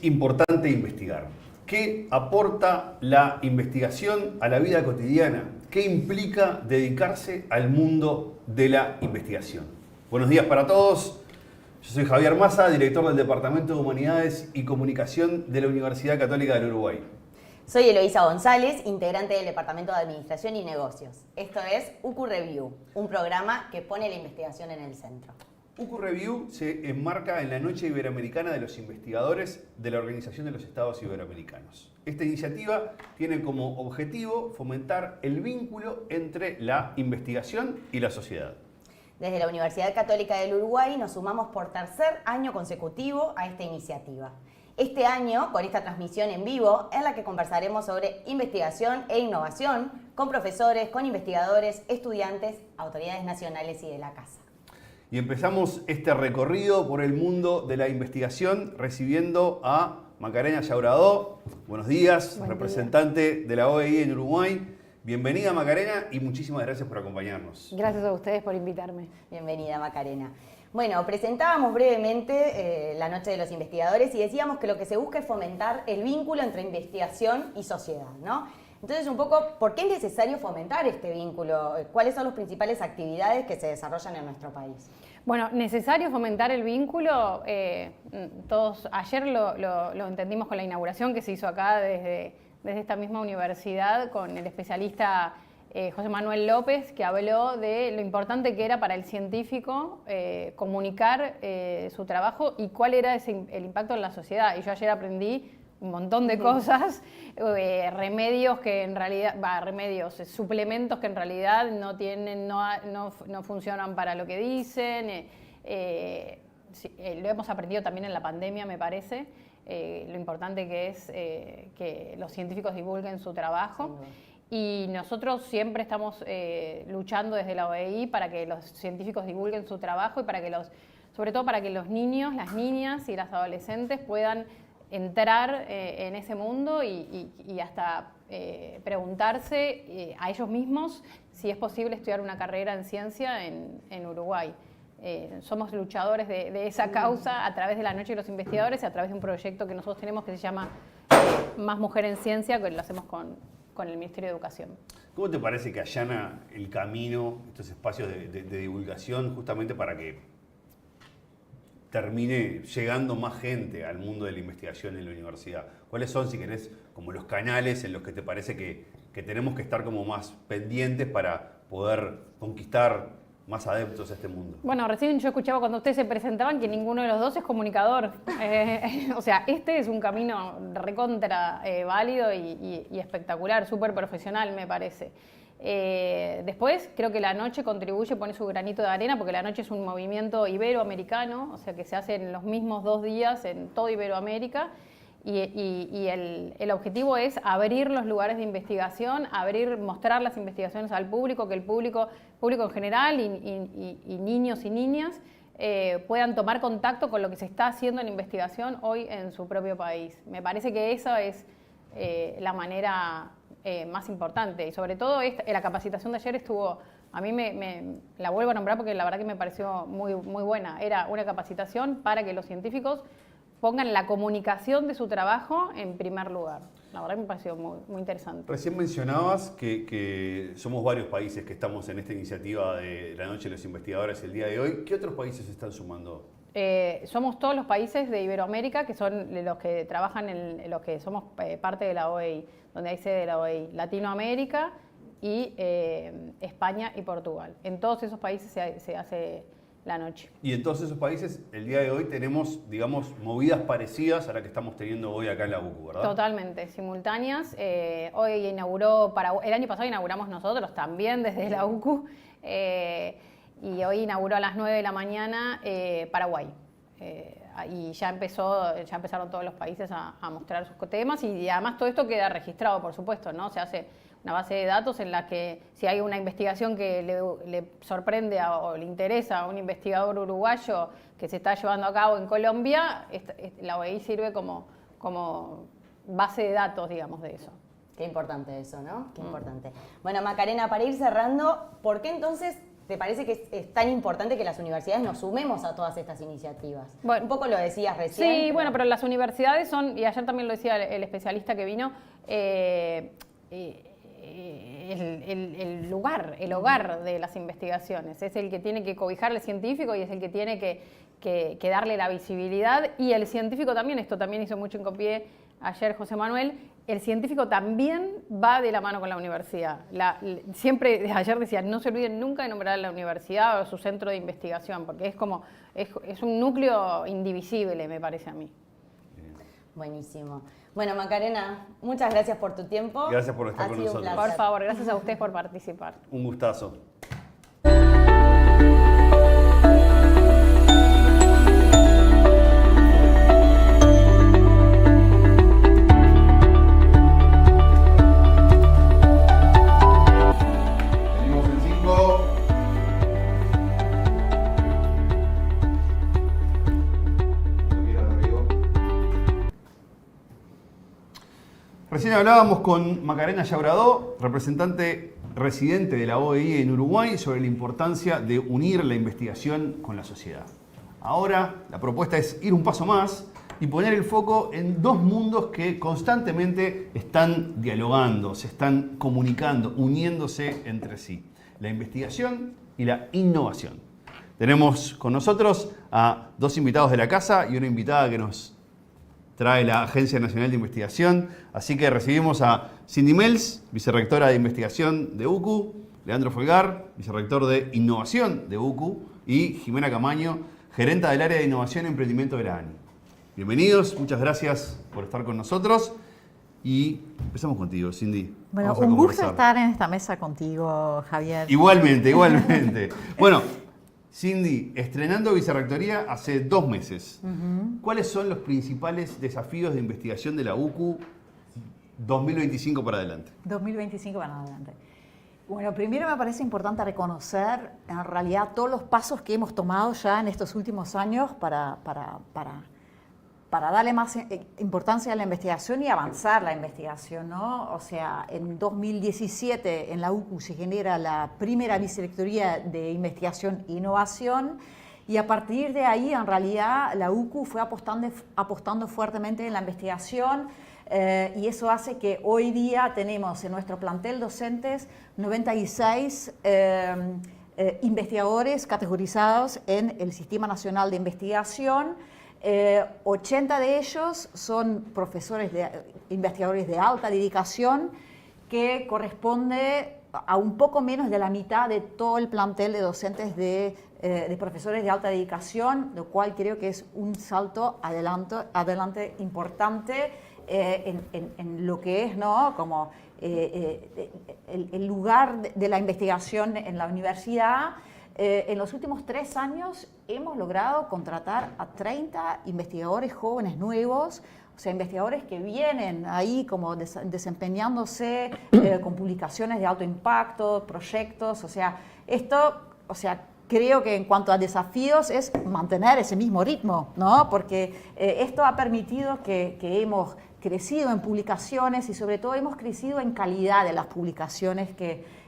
importante investigar? ¿Qué aporta la investigación a la vida cotidiana? ¿Qué implica dedicarse al mundo de la investigación? Buenos días para todos. Yo soy Javier Massa, director del Departamento de Humanidades y Comunicación de la Universidad Católica del Uruguay. Soy Eloísa González, integrante del Departamento de Administración y Negocios. Esto es UCU Review, un programa que pone la investigación en el centro. UCU Review se enmarca en la Noche Iberoamericana de los Investigadores de la Organización de los Estados Iberoamericanos. Esta iniciativa tiene como objetivo fomentar el vínculo entre la investigación y la sociedad. Desde la Universidad Católica del Uruguay nos sumamos por tercer año consecutivo a esta iniciativa. Este año, con esta transmisión en vivo, en la que conversaremos sobre investigación e innovación con profesores, con investigadores, estudiantes, autoridades nacionales y de la casa. Y empezamos este recorrido por el mundo de la investigación recibiendo a Macarena Llauradó. Buenos días, representante de la OEI en Uruguay. Bienvenida Macarena y muchísimas gracias por acompañarnos. Gracias a ustedes por invitarme. Bienvenida Macarena. Bueno, presentábamos brevemente la Noche de los Investigadores y decíamos que lo que se busca es fomentar el vínculo entre investigación y sociedad, ¿no? Entonces, un poco, ¿por qué es necesario fomentar este vínculo? ¿Cuáles son las principales actividades que se desarrollan en nuestro país? Bueno, necesario fomentar el vínculo, todos ayer lo entendimos con la inauguración que se hizo acá desde esta misma universidad con el especialista José Manuel López, que habló de lo importante que era para el científico comunicar su trabajo y cuál era el impacto en la sociedad. Y yo ayer aprendí un montón de cosas, remedios que en realidad, suplementos que en realidad no tienen, no funcionan para lo que dicen. Lo hemos aprendido también en la pandemia, me parece, lo importante que es que los científicos divulguen su trabajo. Y nosotros siempre estamos luchando desde la OEI para que los científicos divulguen su trabajo y sobre todo para que los niños, las niñas y las adolescentes puedan entrar en ese mundo y hasta preguntarse a ellos mismos si es posible estudiar una carrera en ciencia en Uruguay. Somos luchadores de esa causa a través de la Noche de los Investigadores y a través de un proyecto que nosotros tenemos que se llama Más Mujer en Ciencia, que lo hacemos con el Ministerio de Educación. ¿Cómo te parece que allana el camino, estos espacios de divulgación, justamente para que termine llegando más gente al mundo de la investigación en la universidad? ¿Cuáles son, si querés, como los canales en los que te parece que tenemos que estar como más pendientes para poder conquistar más adeptos a este mundo? Bueno, recién yo escuchaba cuando ustedes se presentaban que ninguno de los dos es comunicador. O sea, este es un camino recontra válido y espectacular, súper profesional, me parece. Después creo que la Noche contribuye, pone su granito de arena, porque la Noche es un movimiento iberoamericano, o sea que se hace en los mismos 2 días en toda Iberoamérica, y el objetivo es abrir los lugares de investigación, mostrar las investigaciones al público, que el público en general y niños y niñas puedan tomar contacto con lo que se está haciendo en investigación hoy en su propio país. Me parece que esa es la manera más importante, y sobre todo la capacitación de ayer estuvo, a mí la vuelvo a nombrar porque la verdad que me pareció muy, muy buena. Era una capacitación para que los científicos pongan la comunicación de su trabajo en primer lugar. La verdad que me pareció muy, muy interesante. Recién mencionabas que somos varios países que estamos en esta iniciativa de la Noche de los Investigadores el día de hoy. ¿Qué otros países están sumando? Somos todos los países de Iberoamérica, que son los que trabajan, los que somos parte de la OEI, donde hay sede de la OEI, Latinoamérica y España y Portugal. En todos esos países se hace la Noche. Y en todos esos países, el día de hoy tenemos, digamos, movidas parecidas a la que estamos teniendo hoy acá en la UCU, ¿verdad? Totalmente, simultáneas. Hoy inauguró, el año pasado inauguramos nosotros también desde la UCU, y hoy inauguró a las 9 de la mañana Paraguay. Y ya empezaron todos los países a mostrar sus temas, y además todo esto queda registrado, por supuesto, ¿no? Se hace una base de datos en la que si hay una investigación que le sorprende o le interesa a un investigador uruguayo que se está llevando a cabo en Colombia, la OEI sirve como base de datos, digamos, de eso. Qué importante eso, ¿no? Qué importante. Bueno, Macarena, para ir cerrando, ¿por qué entonces te parece que es tan importante que las universidades nos sumemos a todas estas iniciativas? Bueno, un poco lo decías recién. Sí, bueno, pero las universidades son, y ayer también lo decía el especialista que vino, el lugar, el hogar de las investigaciones. Es el que tiene que cobijar al científico y es el que tiene que darle la visibilidad. Y el científico también, esto también hizo mucho hincapié ayer José Manuel, el científico también va de la mano con la universidad. Siempre, ayer decía, no se olviden nunca de nombrar a la universidad o su centro de investigación, porque es un núcleo indivisible, me parece a mí. Buenísimo. Bueno, Macarena, muchas gracias por tu tiempo. Gracias por estar con nosotros. Por favor, gracias a ustedes por participar. Un gustazo. Recién hablábamos con Macarena Llauradó, representante residente de la OEI en Uruguay, sobre la importancia de unir la investigación con la sociedad. Ahora la propuesta es ir un paso más y poner el foco en dos mundos que constantemente están dialogando, se están comunicando, uniéndose entre sí: la investigación y la innovación. Tenemos con nosotros a dos invitados de la casa y una invitada que nos trae la Agencia Nacional de Investigación. Así que recibimos a Cindy Mels, vicerrectora de Investigación de UCU, Leandro Folgar, vicerrector de Innovación de UCU, y Jimena Camaño, gerenta del área de Innovación y Emprendimiento de la ANI. Bienvenidos, muchas gracias por estar con nosotros. Y empezamos contigo, Cindy. Bueno, un gusto estar en esta mesa contigo, Javier. Igualmente, igualmente. Bueno, Cindy, estrenando vicerrectoría hace 2 meses. ¿Cuáles son los principales desafíos de investigación de la UCU 2025 para adelante? 2025 para adelante. Bueno, primero me parece importante reconocer en realidad todos los pasos que hemos tomado ya en estos últimos años para darle más importancia a la investigación y avanzar la investigación, ¿no? O sea, en 2017 en la UCU se genera la primera vicerrectoría de investigación e innovación, y a partir de ahí en realidad la UCU fue apostando fuertemente en la investigación, y eso hace que hoy día tenemos en nuestro plantel docentes 96 investigadores categorizados en el Sistema Nacional de Investigación. 80 de ellos son investigadores de alta dedicación, que corresponde a un poco menos de la mitad de todo el plantel de docentes de profesores de alta dedicación, lo cual creo que es un salto adelante importante en lo que es, ¿no?, como el lugar de la investigación en la universidad. En los últimos 3 años hemos logrado contratar a 30 investigadores jóvenes nuevos, o sea, investigadores que vienen ahí como desempeñándose con publicaciones de alto impacto, proyectos, o sea, creo que en cuanto a desafíos es mantener ese mismo ritmo, ¿no? Porque esto ha permitido que hemos crecido en publicaciones y sobre todo hemos crecido en calidad de las publicaciones que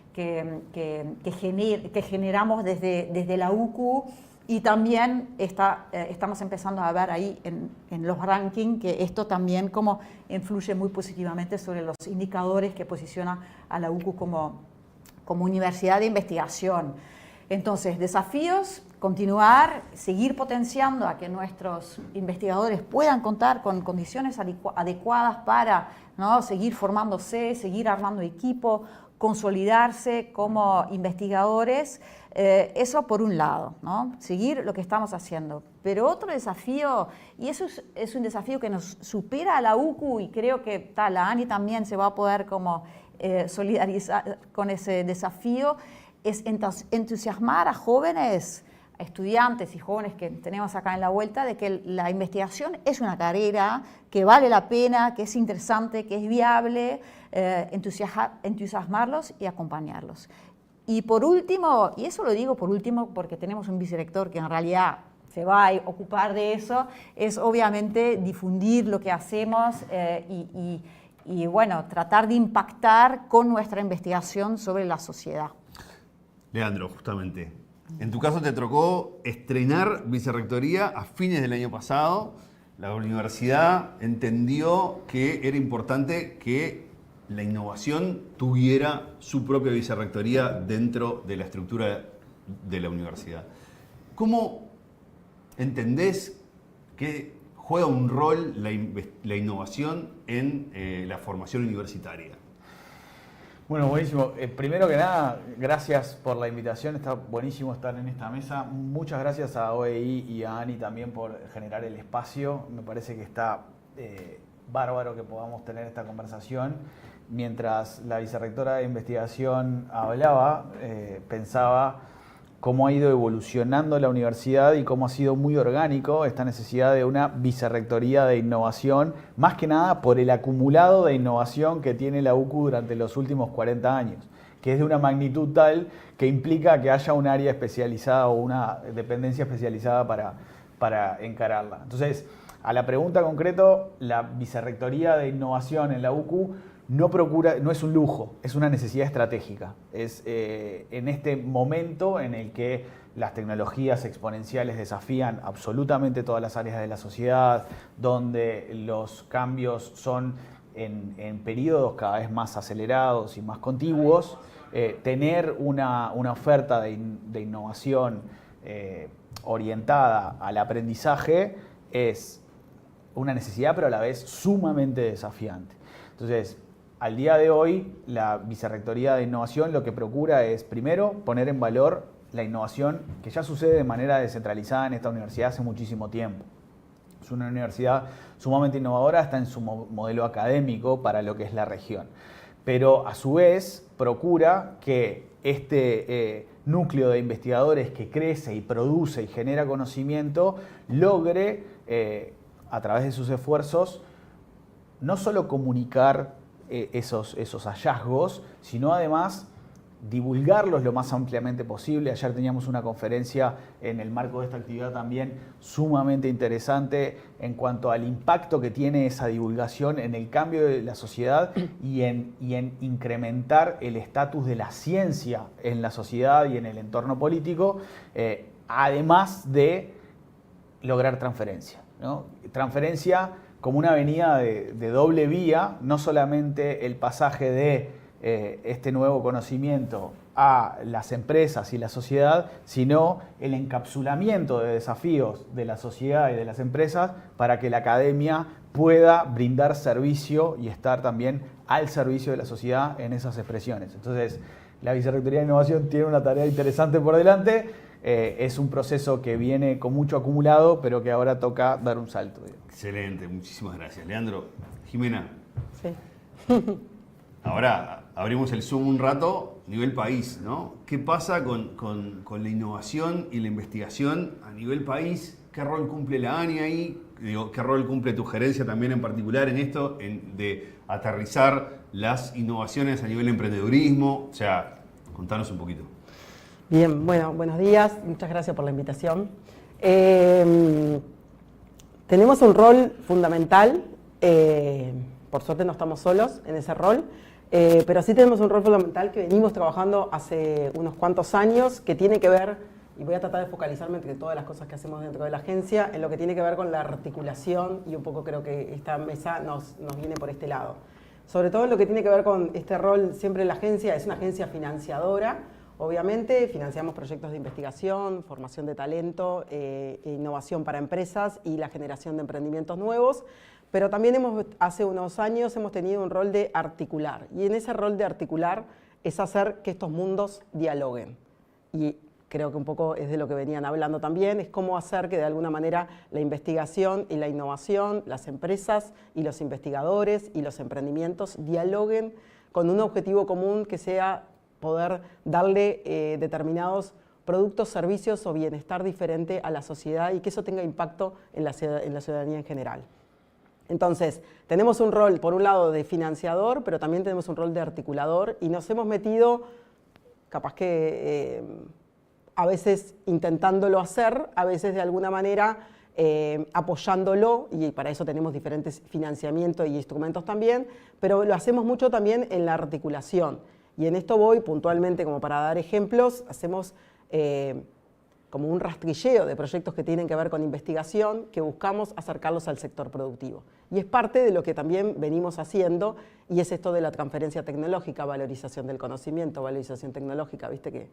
generamos desde la UCU, y también estamos empezando a ver ahí en los rankings que esto también como influye muy positivamente sobre los indicadores que posicionan a la UCU como universidad de investigación. Entonces, desafíos: continuar, seguir potenciando a que nuestros investigadores puedan contar con condiciones adecuadas para, ¿no?, seguir formándose, seguir armando equipo, consolidarse como investigadores. Eso por un lado, ¿no?, seguir lo que estamos haciendo. Pero otro desafío, y eso es un desafío que nos supera a la UCU, y creo que la ANI también se va a poder como solidarizar con ese desafío, es entusiasmar a jóvenes, a estudiantes y jóvenes que tenemos acá en la vuelta, de que la investigación es una carrera que vale la pena, que es interesante, que es viable, entusiasmarlos y acompañarlos. Y por último, y eso lo digo por último porque tenemos un vicerrector que en realidad se va a ocupar de eso, es obviamente difundir lo que hacemos y bueno, tratar de impactar con nuestra investigación sobre la sociedad. Leandro, justamente. En tu caso te tocó estrenar vicerrectoría a fines del año pasado. La universidad entendió que era importante que la innovación tuviera su propia vicerrectoría dentro de la estructura de la universidad. ¿Cómo entendés que juega un rol la innovación en la formación universitaria? Bueno, buenísimo. Primero que nada, gracias por la invitación. Está buenísimo estar en esta mesa. Muchas gracias a OEI y a Ani también por generar el espacio. Me parece que está bárbaro que podamos tener esta conversación. Mientras la vicerrectora de investigación hablaba, pensaba cómo ha ido evolucionando la universidad y cómo ha sido muy orgánico esta necesidad de una vicerrectoría de innovación, más que nada por el acumulado de innovación que tiene la UCU durante los últimos 40 años, que es de una magnitud tal que implica que haya un área especializada o una dependencia especializada para encararla. Entonces, a la pregunta concreto, la vicerrectoría de innovación en la UCU no es un lujo, es una necesidad estratégica. Es en este momento en el que las tecnologías exponenciales desafían absolutamente todas las áreas de la sociedad, donde los cambios son en periodos cada vez más acelerados y más contiguos, tener una oferta de innovación orientada al aprendizaje es una necesidad, pero a la vez sumamente desafiante. Entonces, al día de hoy, la Vicerrectoría de Innovación lo que procura es, primero, poner en valor la innovación que ya sucede de manera descentralizada en esta universidad hace muchísimo tiempo. Es una universidad sumamente innovadora, está en su modelo académico para lo que es la región. Pero, a su vez, procura que este núcleo de investigadores que crece y produce y genera conocimiento logre, a través de sus esfuerzos, no solo comunicar esos hallazgos, sino además divulgarlos lo más ampliamente posible. Ayer teníamos una conferencia en el marco de esta actividad también sumamente interesante en cuanto al impacto que tiene esa divulgación en el cambio de la sociedad y en incrementar el estatus de la ciencia en la sociedad y en el entorno político, además de lograr transferencia, ¿no? Transferencia como una avenida de doble vía, no solamente el pasaje de este nuevo conocimiento a las empresas y la sociedad, sino el encapsulamiento de desafíos de la sociedad y de las empresas para que la academia pueda brindar servicio y estar también al servicio de la sociedad en esas expresiones. Entonces, la Vicerrectoría de Innovación tiene una tarea interesante por delante. Es un proceso que viene con mucho acumulado, pero que ahora toca dar un salto. Excelente, muchísimas gracias. Leandro, Jimena. Sí. Ahora abrimos el Zoom un rato, nivel país, ¿no? ¿Qué pasa con la innovación y la investigación a nivel país? ¿Qué rol cumple la ANI ahí? Digo, ¿qué rol cumple tu gerencia también en particular en esto, de aterrizar las innovaciones a nivel de emprendedurismo? O sea, contanos un poquito. Bien, bueno, buenos días. Muchas gracias por la invitación. Tenemos un rol fundamental. Por suerte no estamos solos en ese rol. Pero sí tenemos un rol fundamental que venimos trabajando hace unos cuantos años, que tiene que ver, y voy a tratar de focalizarme entre todas las cosas que hacemos dentro de la agencia, en lo que tiene que ver con la articulación, y un poco creo que esta mesa nos viene por este lado. Sobre todo en lo que tiene que ver con este rol, siempre la agencia es una agencia financiadora. Obviamente financiamos proyectos de investigación, formación de talento, innovación para empresas y la generación de emprendimientos nuevos, pero también hace unos años hemos tenido un rol de articular, y en ese rol de articular es hacer que estos mundos dialoguen. Y creo que un poco es de lo que venían hablando también, es cómo hacer que de alguna manera la investigación y la innovación, las empresas y los investigadores y los emprendimientos dialoguen con un objetivo común que sea poder darle determinados productos, servicios o bienestar diferente a la sociedad y que eso tenga impacto en la ciudadanía en general. Entonces, tenemos un rol, por un lado, de financiador, pero también tenemos un rol de articulador y nos hemos metido, capaz que a veces intentándolo hacer, a veces de alguna manera apoyándolo, y para eso tenemos diferentes financiamientos y instrumentos también, pero lo hacemos mucho también en la articulación. Y en esto voy puntualmente, como para dar ejemplos, hacemos como un rastrilleo de proyectos que tienen que ver con investigación, que buscamos acercarlos al sector productivo. Y es parte de lo que también venimos haciendo, y es esto de la transferencia tecnológica, valorización del conocimiento, valorización tecnológica, viste que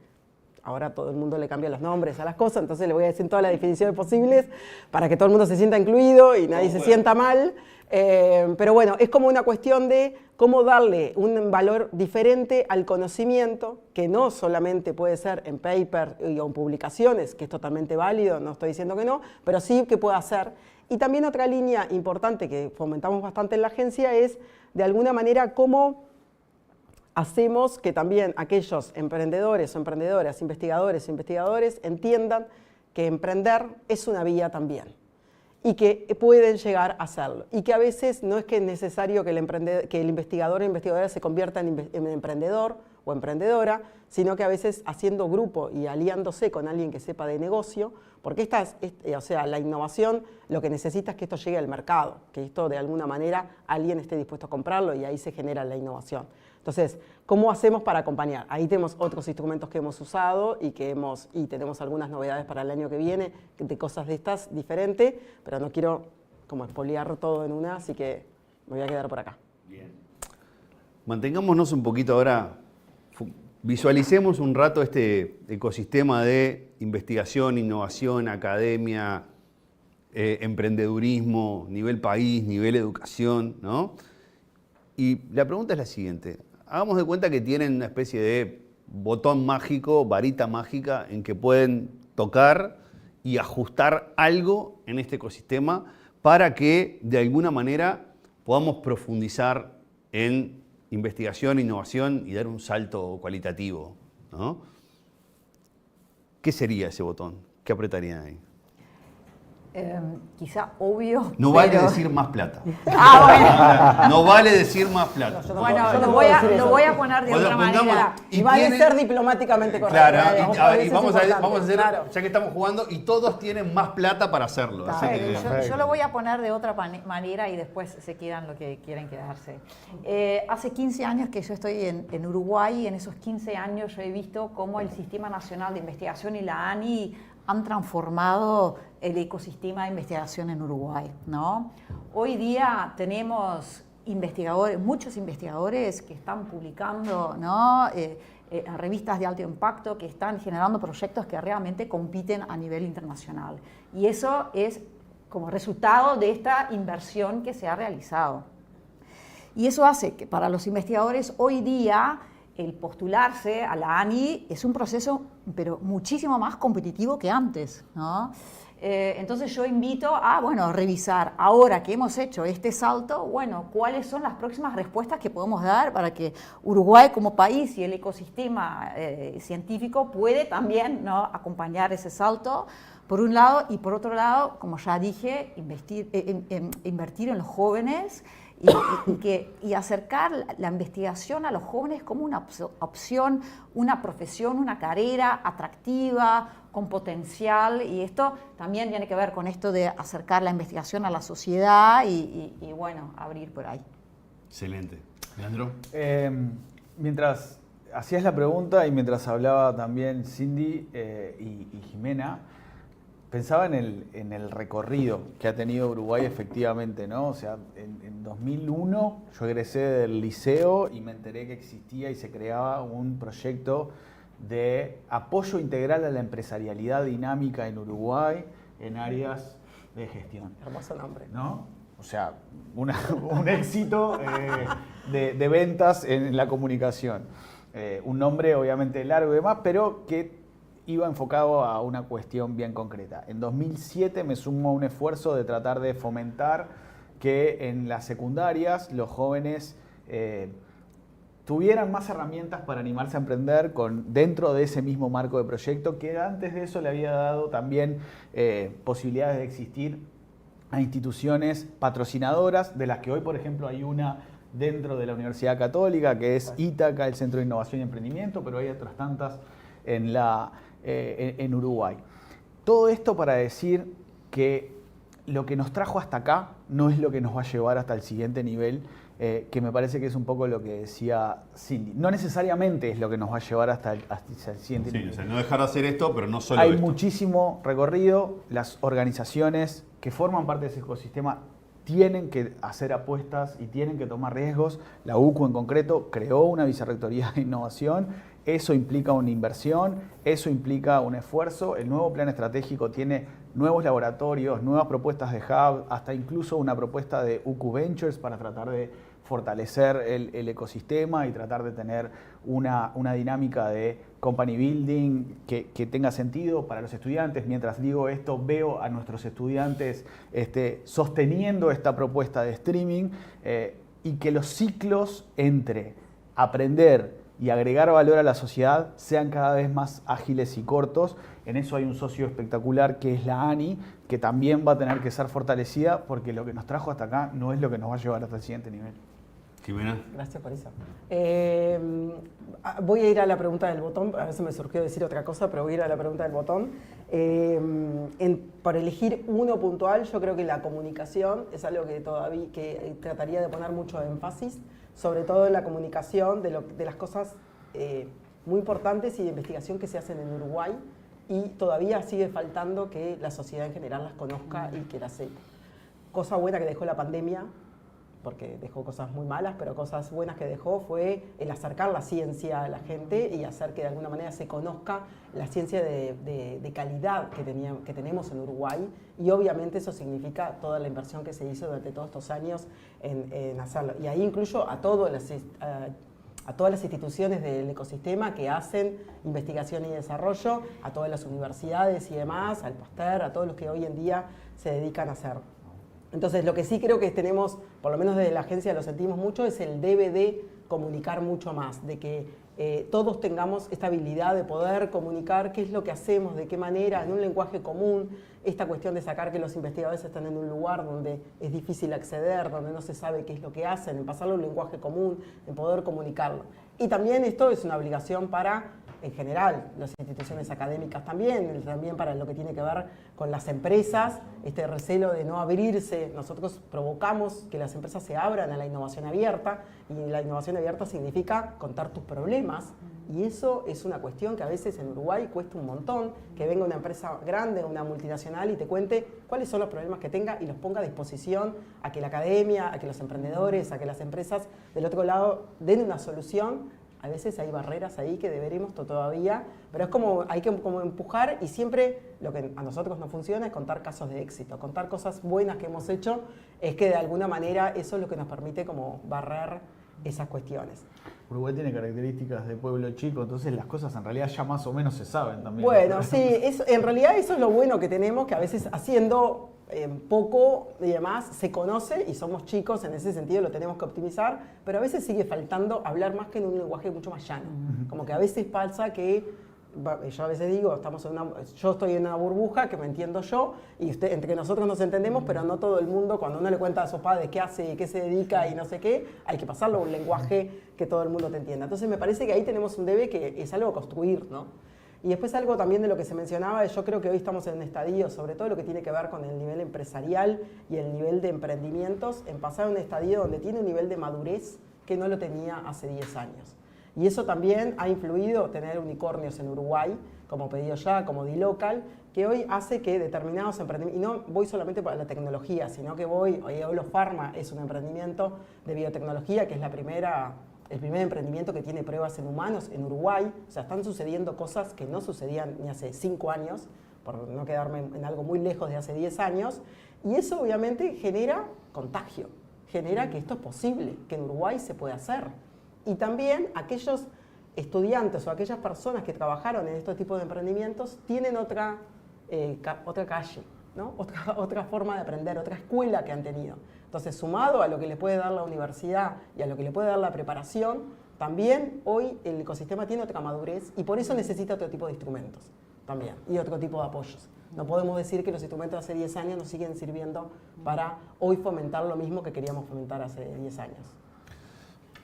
ahora todo el mundo le cambia los nombres a las cosas, entonces le voy a decir todas las definiciones posibles para que todo el mundo se sienta incluido y nadie se sienta mal. Pero bueno, es como una cuestión de cómo darle un valor diferente al conocimiento, que no solamente puede ser en paper o en publicaciones, que es totalmente válido, no estoy diciendo que no, pero sí que pueda ser. Y también otra línea importante que fomentamos bastante en la agencia es, de alguna manera, cómo hacemos que también aquellos emprendedores o emprendedoras, investigadores o investigadores entiendan que emprender es una vía también y que pueden llegar a hacerlo. Y que a veces no es que es necesario que el investigador o investigadora se convierta en emprendedor o emprendedora, sino que a veces haciendo grupo y aliándose con alguien que sepa de negocio, porque o sea, la innovación lo que necesita es que esto llegue al mercado, que esto de alguna manera alguien esté dispuesto a comprarlo y ahí se genera la innovación. Entonces, ¿cómo hacemos para acompañar? Ahí tenemos otros instrumentos que hemos usado y tenemos algunas novedades para el año que viene de cosas de estas diferentes, pero no quiero como espoliar todo en una, así que me voy a quedar por acá. Bien. Mantengámonos un poquito ahora, visualicemos un rato este ecosistema de investigación, innovación, academia, emprendedurismo, nivel país, nivel educación, ¿no? Y la pregunta es la siguiente. Hagamos de cuenta que tienen una especie de botón mágico, varita mágica, en que pueden tocar y ajustar algo en este ecosistema para que de alguna manera podamos profundizar en investigación, innovación y dar un salto cualitativo, ¿no? ¿Qué sería ese botón? ¿Qué apretarían ahí? Quizá obvio. No pero... vale decir más plata. Bueno. No vale decir más plata. Bueno, yo no lo puedo decir lo eso. voy a poner de otra manera. Y vale ser diplomáticamente correcto. Claro, y vamos a hacer, claro. ya que estamos jugando, y todos tienen más plata para hacerlo. Así que- Yo lo voy a poner de otra manera y después se quedan lo que quieren quedarse. Hace 15 años que yo estoy en Uruguay y en esos 15 años yo he visto cómo el Sistema Nacional de Investigación y la ANI han transformado el ecosistema de investigación en Uruguay, ¿no? Hoy día tenemos investigadores, muchos investigadores que están publicando, ¿no? En revistas de alto impacto, que están generando proyectos que realmente compiten a nivel internacional. Y eso es como resultado de esta inversión que se ha realizado. Y eso hace que para los investigadores hoy día el postularse a la ANI es un proceso, pero muchísimo más competitivo que antes, ¿no? Entonces yo invito a, revisar, ahora que hemos hecho este salto, cuáles son las próximas respuestas que podemos dar para que Uruguay como país y el ecosistema científico puede también, ¿no?, acompañar ese salto, por un lado, y por otro lado, como ya dije, invertir en los jóvenes y acercar la investigación a los jóvenes como una opción, una profesión, una carrera atractiva, con potencial, y esto también tiene que ver con esto de acercar la investigación a la sociedad y abrir por ahí. Excelente. Leandro. Mientras hacías la pregunta y mientras hablaba también Cindy y Jimena, pensaba en el recorrido que ha tenido Uruguay efectivamente, ¿no? O sea, en 2001 yo egresé del liceo y me enteré que existía y se creaba un proyecto de apoyo integral a la empresarialidad dinámica en Uruguay en áreas de gestión. Hermoso nombre. ¿No? O sea, un éxito de ventas en la comunicación. Un nombre obviamente largo y demás, pero que iba enfocado a una cuestión bien concreta. En 2007 me sumo a un esfuerzo de tratar de fomentar que en las secundarias los jóvenes tuvieran más herramientas para animarse a emprender dentro de ese mismo marco de proyecto que antes de eso le había dado también posibilidades de existir a instituciones patrocinadoras, de las que hoy, por ejemplo, hay una dentro de la Universidad Católica, que es Ítaca, el Centro de Innovación y Emprendimiento, pero hay otras tantas en Uruguay. Todo esto para decir que lo que nos trajo hasta acá no es lo que nos va a llevar hasta el siguiente nivel, que me parece que es un poco lo que decía Cindy. No necesariamente es lo que nos va a llevar hasta el siguiente Sí, nivel. o sea, no dejar de hacer esto, pero no solo Hay esto. muchísimo recorrido, las organizaciones que forman parte de ese ecosistema tienen que hacer apuestas y tienen que tomar riesgos. La UCU en concreto creó una vicerrectoría de innovación. Eso implica una inversión, eso implica un esfuerzo. El nuevo plan estratégico tiene nuevos laboratorios, nuevas propuestas de hub, hasta incluso una propuesta de UCU Ventures para tratar de fortalecer el ecosistema y tratar de tener una dinámica de company building que tenga sentido para los estudiantes. Mientras digo esto, veo a nuestros estudiantes sosteniendo esta propuesta de streaming y que los ciclos entre aprender y agregar valor a la sociedad sean cada vez más ágiles y cortos. En eso hay un socio espectacular que es la ANI, que también va a tener que ser fortalecida porque lo que nos trajo hasta acá no es lo que nos va a llevar hasta el siguiente nivel. Jimena. Gracias por eso. Voy a ir a la pregunta del botón, a veces me surgió decir otra cosa, pero voy a ir a la pregunta del botón. Por elegir uno puntual, yo creo que la comunicación es algo que todavía trataría de poner mucho énfasis, sobre todo en la comunicación de las cosas muy importantes y de investigación que se hacen en Uruguay, y todavía sigue faltando que la sociedad en general las conozca y que las sepa. Cosa buena que dejó la pandemia, porque dejó cosas muy malas, pero cosas buenas que dejó fue el acercar la ciencia a la gente y hacer que de alguna manera se conozca la ciencia de calidad que tenemos en Uruguay, y obviamente eso significa toda la inversión que se hizo durante todos estos años en hacerlo. Y ahí incluyo a todas las instituciones del ecosistema que hacen investigación y desarrollo, a todas las universidades y demás, al Pasteur, a todos los que hoy en día se dedican a hacer. Entonces, lo que sí creo que tenemos, por lo menos desde la agencia lo sentimos mucho, es el debe de comunicar mucho más, de que todos tengamos esta habilidad de poder comunicar qué es lo que hacemos, de qué manera, en un lenguaje común, esta cuestión de sacar que los investigadores están en un lugar donde es difícil acceder, donde no se sabe qué es lo que hacen, en pasarlo a un lenguaje común, en poder comunicarlo. Y también esto es una obligación para, en general, las instituciones académicas también para lo que tiene que ver con las empresas, este recelo de no abrirse. Nosotros provocamos que las empresas se abran a la innovación abierta, y la innovación abierta significa contar tus problemas, y eso es una cuestión que a veces en Uruguay cuesta un montón, que venga una empresa grande, una multinacional, y te cuente cuáles son los problemas que tenga y los ponga a disposición a que la academia, a que los emprendedores, a que las empresas del otro lado den una solución. A veces hay barreras ahí que deberíamos todavía, pero es como hay que como empujar, y siempre lo que a nosotros nos funciona es contar casos de éxito, contar cosas buenas que hemos hecho, es que de alguna manera eso es lo que nos permite como barrer esas cuestiones. Uruguay tiene características de pueblo chico, entonces las cosas en realidad ya más o menos se saben también. Bueno, sí, en realidad eso es lo bueno que tenemos, que a veces haciendo poco y demás se conoce, y somos chicos, en ese sentido lo tenemos que optimizar, pero a veces sigue faltando hablar más que en un lenguaje mucho más llano. Como que a veces pasa que, yo a veces digo, yo estoy en una burbuja que me entiendo yo, y entre nosotros nos entendemos, pero no todo el mundo. Cuando uno le cuenta a sus padres qué hace, qué se dedica y no sé qué, hay que pasarlo a un lenguaje que todo el mundo te entienda. Entonces me parece que ahí tenemos un debe que es algo a construir, ¿no? Y después algo también de lo que se mencionaba, yo creo que hoy estamos en un estadio, sobre todo lo que tiene que ver con el nivel empresarial y el nivel de emprendimientos, en pasar a un estadio donde tiene un nivel de madurez que no lo tenía hace 10 años. Y eso también ha influido tener unicornios en Uruguay, como Pedido Ya, como Dilocal, que hoy hace que determinados emprendimientos, y no voy solamente para la tecnología, sino que hoy Eolo Pharma es un emprendimiento de biotecnología, que es el primer emprendimiento que tiene pruebas en humanos en Uruguay. O sea, están sucediendo cosas que no sucedían ni hace 5 años, por no quedarme en algo muy lejos de hace 10 años, y eso obviamente genera contagio, genera que esto es posible, que en Uruguay se puede hacer. Y también aquellos estudiantes o aquellas personas que trabajaron en estos tipos de emprendimientos tienen otra calle, ¿no? Otra forma de aprender, otra escuela que han tenido. Entonces, sumado a lo que le puede dar la universidad y a lo que le puede dar la preparación, también hoy el ecosistema tiene otra madurez, y por eso necesita otro tipo de instrumentos también, y otro tipo de apoyos. No podemos decir que los instrumentos de hace 10 años nos siguen sirviendo para hoy fomentar lo mismo que queríamos fomentar hace 10 años.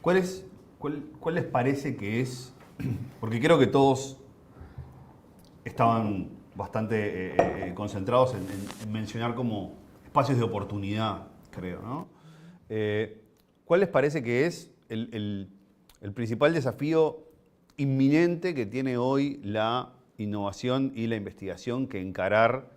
¿Cuál les parece que es? Porque creo que todos estaban bastante concentrados en mencionar como espacios de oportunidad, creo, ¿no? ¿Cuál les parece que es el principal desafío inminente que tiene hoy la innovación y la investigación que encarar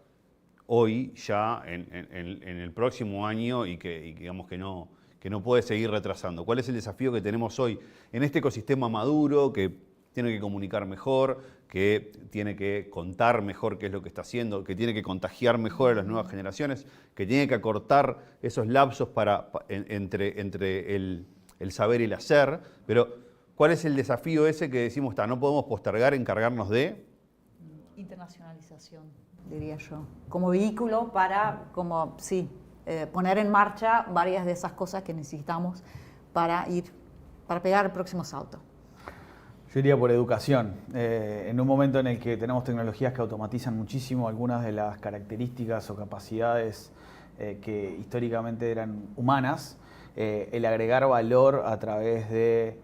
hoy ya en el próximo año y que digamos que no puede seguir retrasando? ¿Cuál es el desafío que tenemos hoy en este ecosistema maduro que tiene que comunicar mejor, que tiene que contar mejor qué es lo que está haciendo, que tiene que contagiar mejor a las nuevas generaciones, que tiene que acortar esos lapsos entre el saber y el hacer? Pero ¿cuál es el desafío ese que decimos, no podemos postergar, encargarnos de? Internacionalización, diría yo. Como vehículo para, poner en marcha varias de esas cosas que necesitamos para pegar el próximo salto. Yo iría por educación. En un momento en el que tenemos tecnologías que automatizan muchísimo algunas de las características o capacidades que históricamente eran humanas, el agregar valor a través de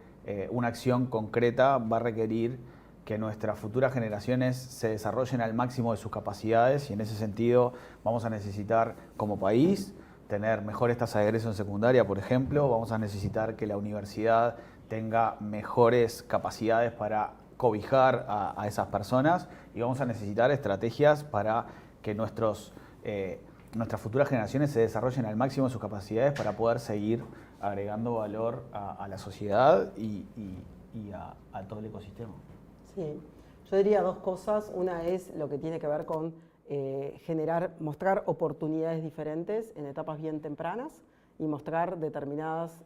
una acción concreta va a requerir que nuestras futuras generaciones se desarrollen al máximo de sus capacidades, y en ese sentido vamos a necesitar como país tener mejores tasas de egreso en secundaria, por ejemplo. Vamos a necesitar que la universidad tenga mejores capacidades para cobijar a esas personas, y vamos a necesitar estrategias para que nuestras futuras generaciones se desarrollen al máximo de sus capacidades para poder seguir agregando valor a la sociedad y a todo el ecosistema. Sí, yo diría dos cosas. Una es lo que tiene que ver con mostrar oportunidades diferentes en etapas bien tempranas y mostrar determinadas,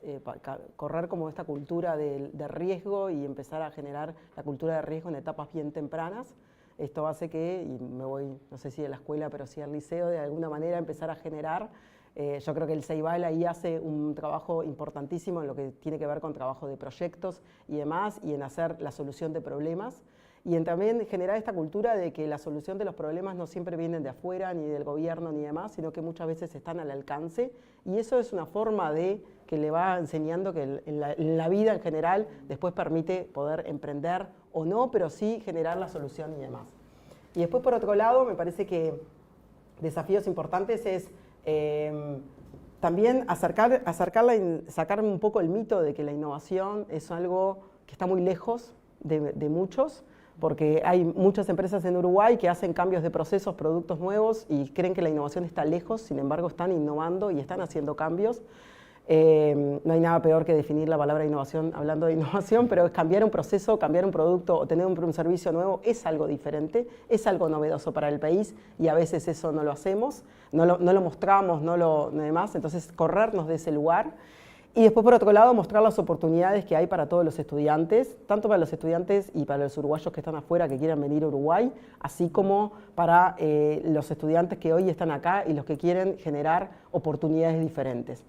correr como esta cultura de riesgo y empezar a generar la cultura de riesgo en etapas bien tempranas. Esto hace que, y me voy, no sé si a la escuela, pero sí al liceo, de alguna manera empezar a generar. Yo creo que el Ceibal ahí hace un trabajo importantísimo en lo que tiene que ver con trabajo de proyectos y demás, y en hacer la solución de problemas, y en también generar esta cultura de que la solución de los problemas no siempre vienen de afuera, ni del gobierno, ni demás, sino que muchas veces están al alcance, y eso es una forma de que le va enseñando que en la vida en general después permite poder emprender o no, pero sí generar la solución y demás. Y después, por otro lado, me parece que desafíos importantes es también sacar un poco el mito de que la innovación es algo que está muy lejos de muchos, porque hay muchas empresas en Uruguay que hacen cambios de procesos, productos nuevos, y creen que la innovación está lejos. Sin embargo, están innovando y están haciendo cambios. No hay nada peor que definir la palabra innovación hablando de innovación, pero es cambiar un proceso, cambiar un producto o tener un servicio nuevo es algo diferente, es algo novedoso para el país, y a veces eso no lo hacemos, no lo mostramos, no demás. Entonces, corrernos de ese lugar. Y después, por otro lado, mostrar las oportunidades que hay para todos los estudiantes, tanto para los estudiantes y para los uruguayos que están afuera, que quieran venir a Uruguay, así como para los estudiantes que hoy están acá y los que quieren generar oportunidades diferentes.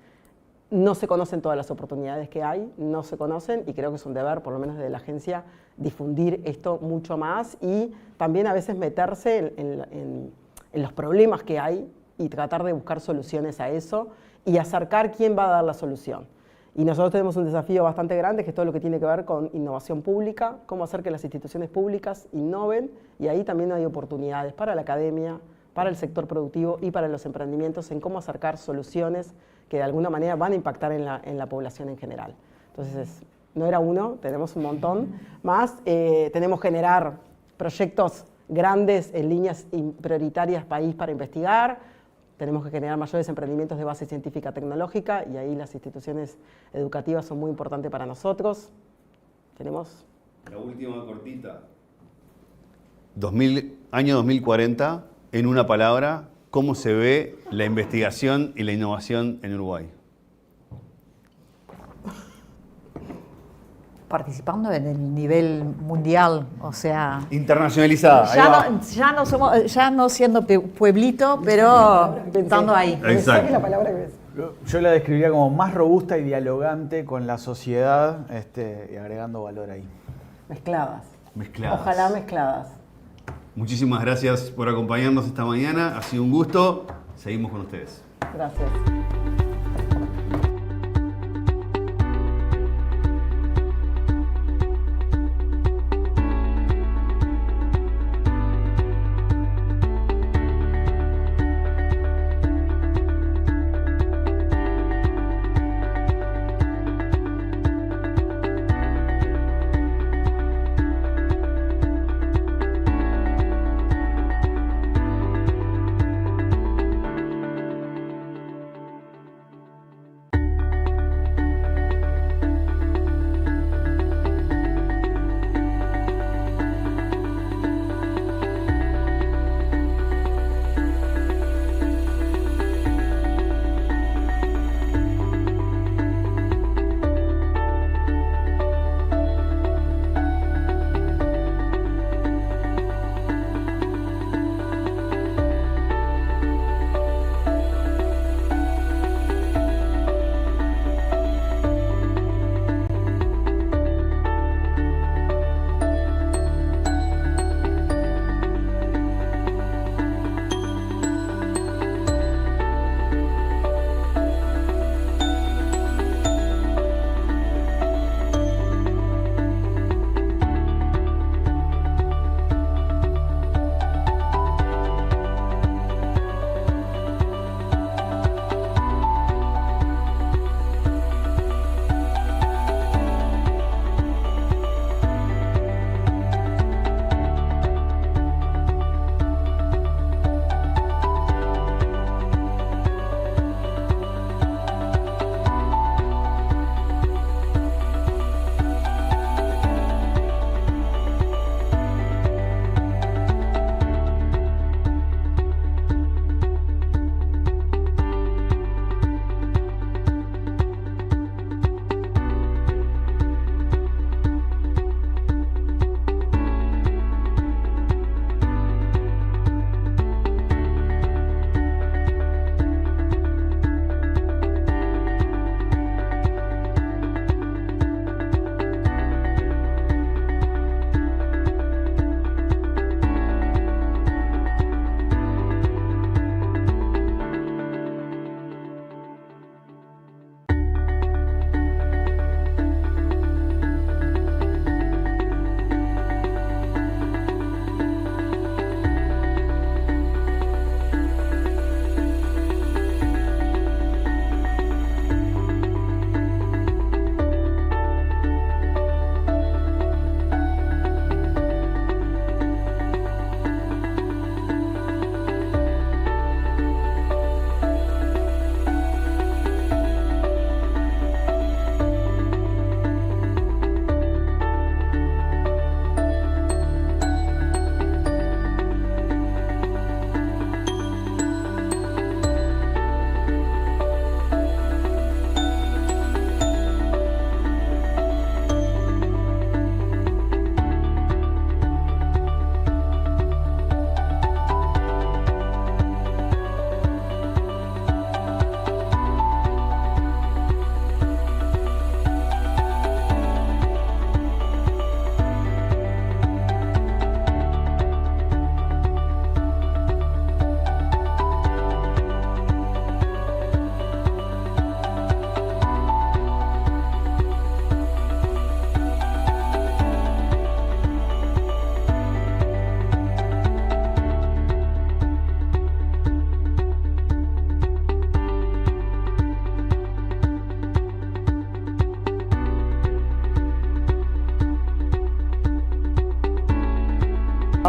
No se conocen todas las oportunidades que hay, no se conocen, y creo que es un deber, por lo menos de la agencia, difundir esto mucho más y también a veces meterse en los problemas que hay y tratar de buscar soluciones a eso y acercar quién va a dar la solución. Y nosotros tenemos un desafío bastante grande, que es todo lo que tiene que ver con innovación pública, cómo hacer que las instituciones públicas innoven, y ahí también hay oportunidades para la academia, para el sector productivo y para los emprendimientos en cómo acercar soluciones que de alguna manera van a impactar en la población en general. Entonces, no era uno, tenemos un montón más. Tenemos que generar proyectos grandes en líneas prioritarias país para investigar. Tenemos que generar mayores emprendimientos de base científica tecnológica, y ahí las instituciones educativas son muy importantes para nosotros. Tenemos... La última cortita. Año 2040, en una palabra, ¿cómo se ve la investigación y la innovación en Uruguay? Participando en el nivel mundial, o sea... Internacionalizada. Ya no siendo pueblito, pero estando ahí. Exacto. La palabra que es. Yo la describiría como más robusta y dialogante con la sociedad, y agregando valor ahí. Mezcladas. Mezcladas. Ojalá mezcladas. Muchísimas gracias por acompañarnos esta mañana. Ha sido un gusto. Seguimos con ustedes. Gracias.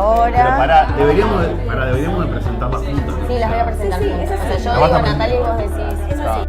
ahora. Pero deberíamos de presentarlas juntas. Sí, las voy a presentar juntas. O sea, yo ¿La digo vas a Natalia y vos decís. Ah.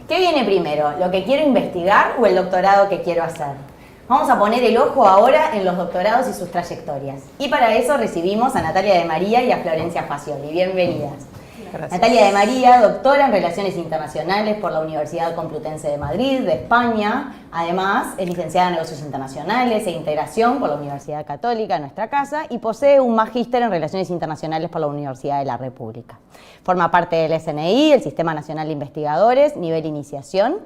¿Qué viene primero? ¿Lo que quiero investigar o el doctorado que quiero hacer? Vamos a poner el ojo ahora en los doctorados y sus trayectorias. Y para eso recibimos a Natalia de María y a Florencia Facioli. Bienvenidas. Gracias. Natalia de María, doctora en Relaciones Internacionales por la Universidad Complutense de Madrid, de España. Además, es licenciada en Negocios Internacionales e Integración por la Universidad Católica, nuestra casa, y posee un magíster en Relaciones Internacionales por la Universidad de la República. Forma parte del SNI, el Sistema Nacional de Investigadores, nivel iniciación,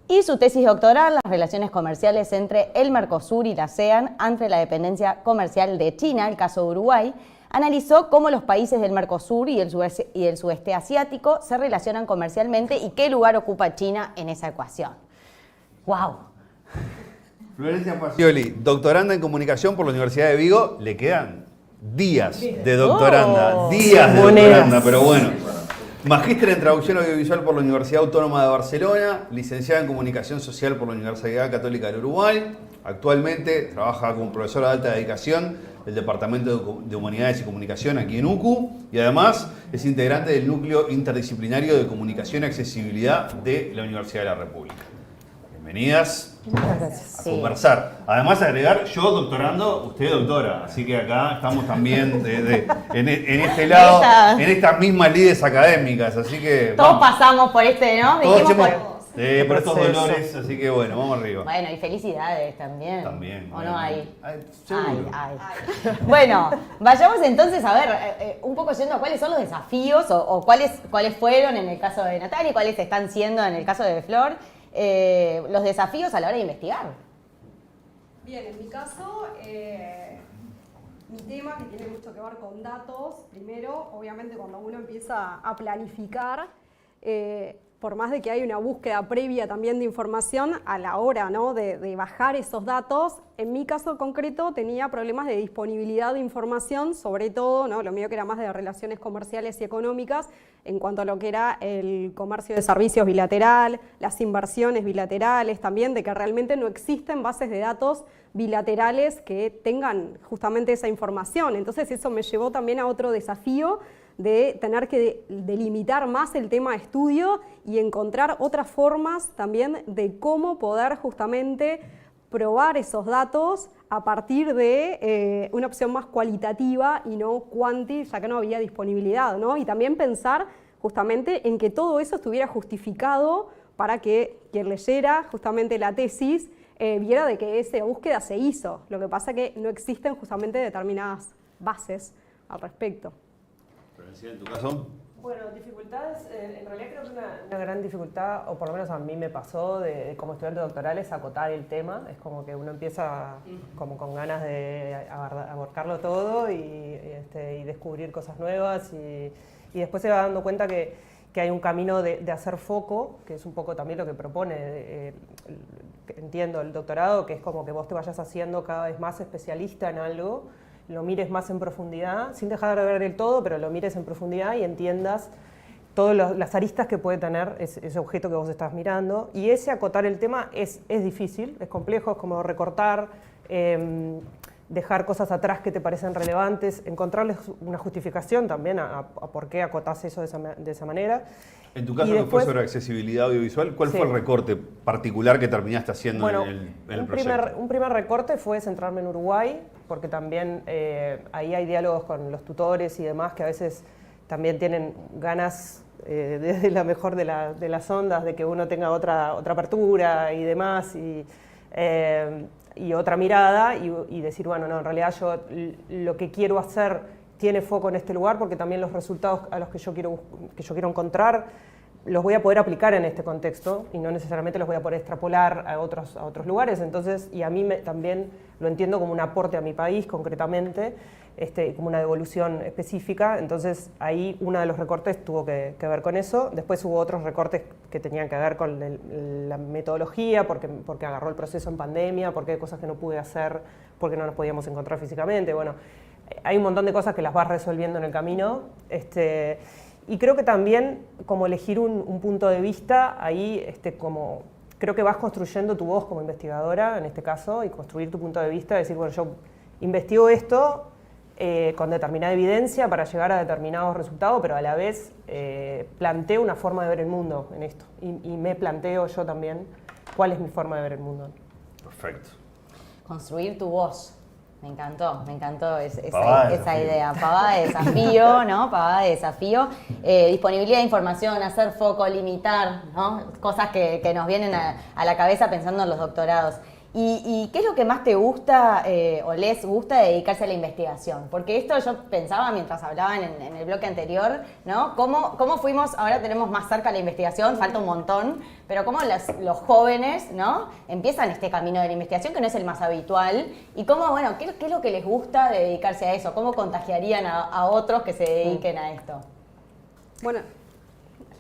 y su tesis doctoral, las relaciones comerciales entre el Mercosur y la ASEAN ante la dependencia comercial de China, el caso de Uruguay, analizó cómo los países del Mercosur y el sudeste asiático se relacionan comercialmente y qué lugar ocupa China en esa ecuación. ¡Wow! Florencia Facioli, doctoranda en comunicación por la Universidad de Vigo. Le quedan días de doctoranda, días de Monedas. doctoranda, pero bueno. Magíster en traducción audiovisual por la Universidad Autónoma de Barcelona, licenciada en comunicación social por la Universidad Católica del Uruguay. Actualmente trabaja como profesora de alta dedicación del Departamento de Humanidades y Comunicación aquí en UCU y además es integrante del Núcleo Interdisciplinario de Comunicación y Accesibilidad de la Universidad de la República. Bienvenidas a conversar. Además agregar, yo doctorando, usted doctora, así que acá estamos también en este lado, en estas mismas lides académicas, así que Todos vamos. pasamos por este, ¿no? Todos Dijimos hemos- por estos dolores, así que bueno, vamos arriba. Bueno, y felicidades también. También. ¿O bueno. no hay? Seguro. Ay. Bueno, vayamos entonces a ver, un poco yendo a cuáles son los desafíos o cuáles fueron en el caso de Natalia y cuáles están siendo en el caso de Flor, los desafíos a la hora de investigar. Bien, en mi caso, mi tema que tiene mucho que ver con datos, primero, obviamente cuando uno empieza a planificar, por más de que hay una búsqueda previa también de información, a la hora, ¿no?, de bajar esos datos, en mi caso concreto tenía problemas de disponibilidad de información, sobre todo, ¿no?, lo mío que era más de relaciones comerciales y económicas, en cuanto a lo que era el comercio de servicios bilateral, las inversiones bilaterales también, de que realmente no existen bases de datos bilaterales que tengan justamente esa información. Entonces eso me llevó también a otro desafío de tener que delimitar más el tema de estudio y encontrar otras formas también de cómo poder justamente probar esos datos a partir de una opción más cualitativa y no cuanti, ya que no había disponibilidad, ¿no? Y también pensar justamente en que todo eso estuviera justificado para que quien leyera justamente la tesis viera de que esa búsqueda se hizo. Lo que pasa es que no existen justamente determinadas bases al respecto. ¿En tu caso? Bueno, dificultades, en realidad creo que una gran dificultad, o por lo menos a mí me pasó como estudiante doctoral, es acotar el tema. Es como que uno empieza como con ganas de abarcarlo todo y descubrir cosas nuevas y después se va dando cuenta que hay un camino de hacer foco, que es un poco también lo que propone, entiendo, el doctorado, que es como que vos te vayas haciendo cada vez más especialista en algo, lo mires más en profundidad, sin dejar de ver el todo, pero lo mires en profundidad y entiendas todas las aristas que puede tener ese objeto que vos estás mirando. Y ese acotar el tema es difícil, es complejo, es como recortar. dejar cosas atrás que te parecen relevantes, encontrarles una justificación también a por qué acotás eso de esa manera. En tu caso, Y que después- fue sobre accesibilidad audiovisual, ¿cuál Sí. fue el recorte particular que terminaste haciendo Bueno, en el proyecto? un primer recorte fue centrarme en Uruguay, porque también ahí hay diálogos con los tutores y demás que a veces también tienen ganas, desde la mejor de las ondas, de que uno tenga otra apertura y demás, y otra mirada, y decir, bueno, no, en realidad yo lo que quiero hacer tiene foco en este lugar, porque también los resultados a los que yo quiero encontrar los voy a poder aplicar en este contexto y no necesariamente los voy a poder extrapolar a otros lugares. Entonces, y a mí también lo entiendo como un aporte a mi país concretamente, como una devolución específica. Entonces, ahí uno de los recortes tuvo que ver con eso. Después hubo otros recortes que tenían que ver con la metodología, porque agarró el proceso en pandemia, porque hay cosas que no pude hacer, porque no nos podíamos encontrar físicamente. Bueno, hay un montón de cosas que las vas resolviendo en el camino. Y creo que también como elegir un punto de vista, ahí como creo que vas construyendo tu voz como investigadora, en este caso, y construir tu punto de vista, decir, bueno, yo investigo esto con determinada evidencia para llegar a determinados resultados, pero a la vez planteo una forma de ver el mundo en esto. Y me planteo yo también cuál es mi forma de ver el mundo. Perfecto. Construir tu voz. Me encantó Pavada de esa desafío. idea. Pavada de desafío, ¿no? Pavada de desafío. Disponibilidad de información, hacer foco, limitar, ¿no? Cosas que nos vienen a la cabeza pensando en los doctorados. ¿Y qué es lo que más te gusta o les gusta de dedicarse a la investigación? Porque esto yo pensaba mientras hablaban en el bloque anterior, ¿no? ¿Cómo fuimos, ahora tenemos más cerca la investigación, falta un montón, pero cómo los jóvenes, ¿no? Empiezan este camino de la investigación que no es el más habitual, y cómo, bueno, ¿qué es lo que les gusta de dedicarse a eso? ¿Cómo contagiarían a otros que se dediquen a esto? Bueno,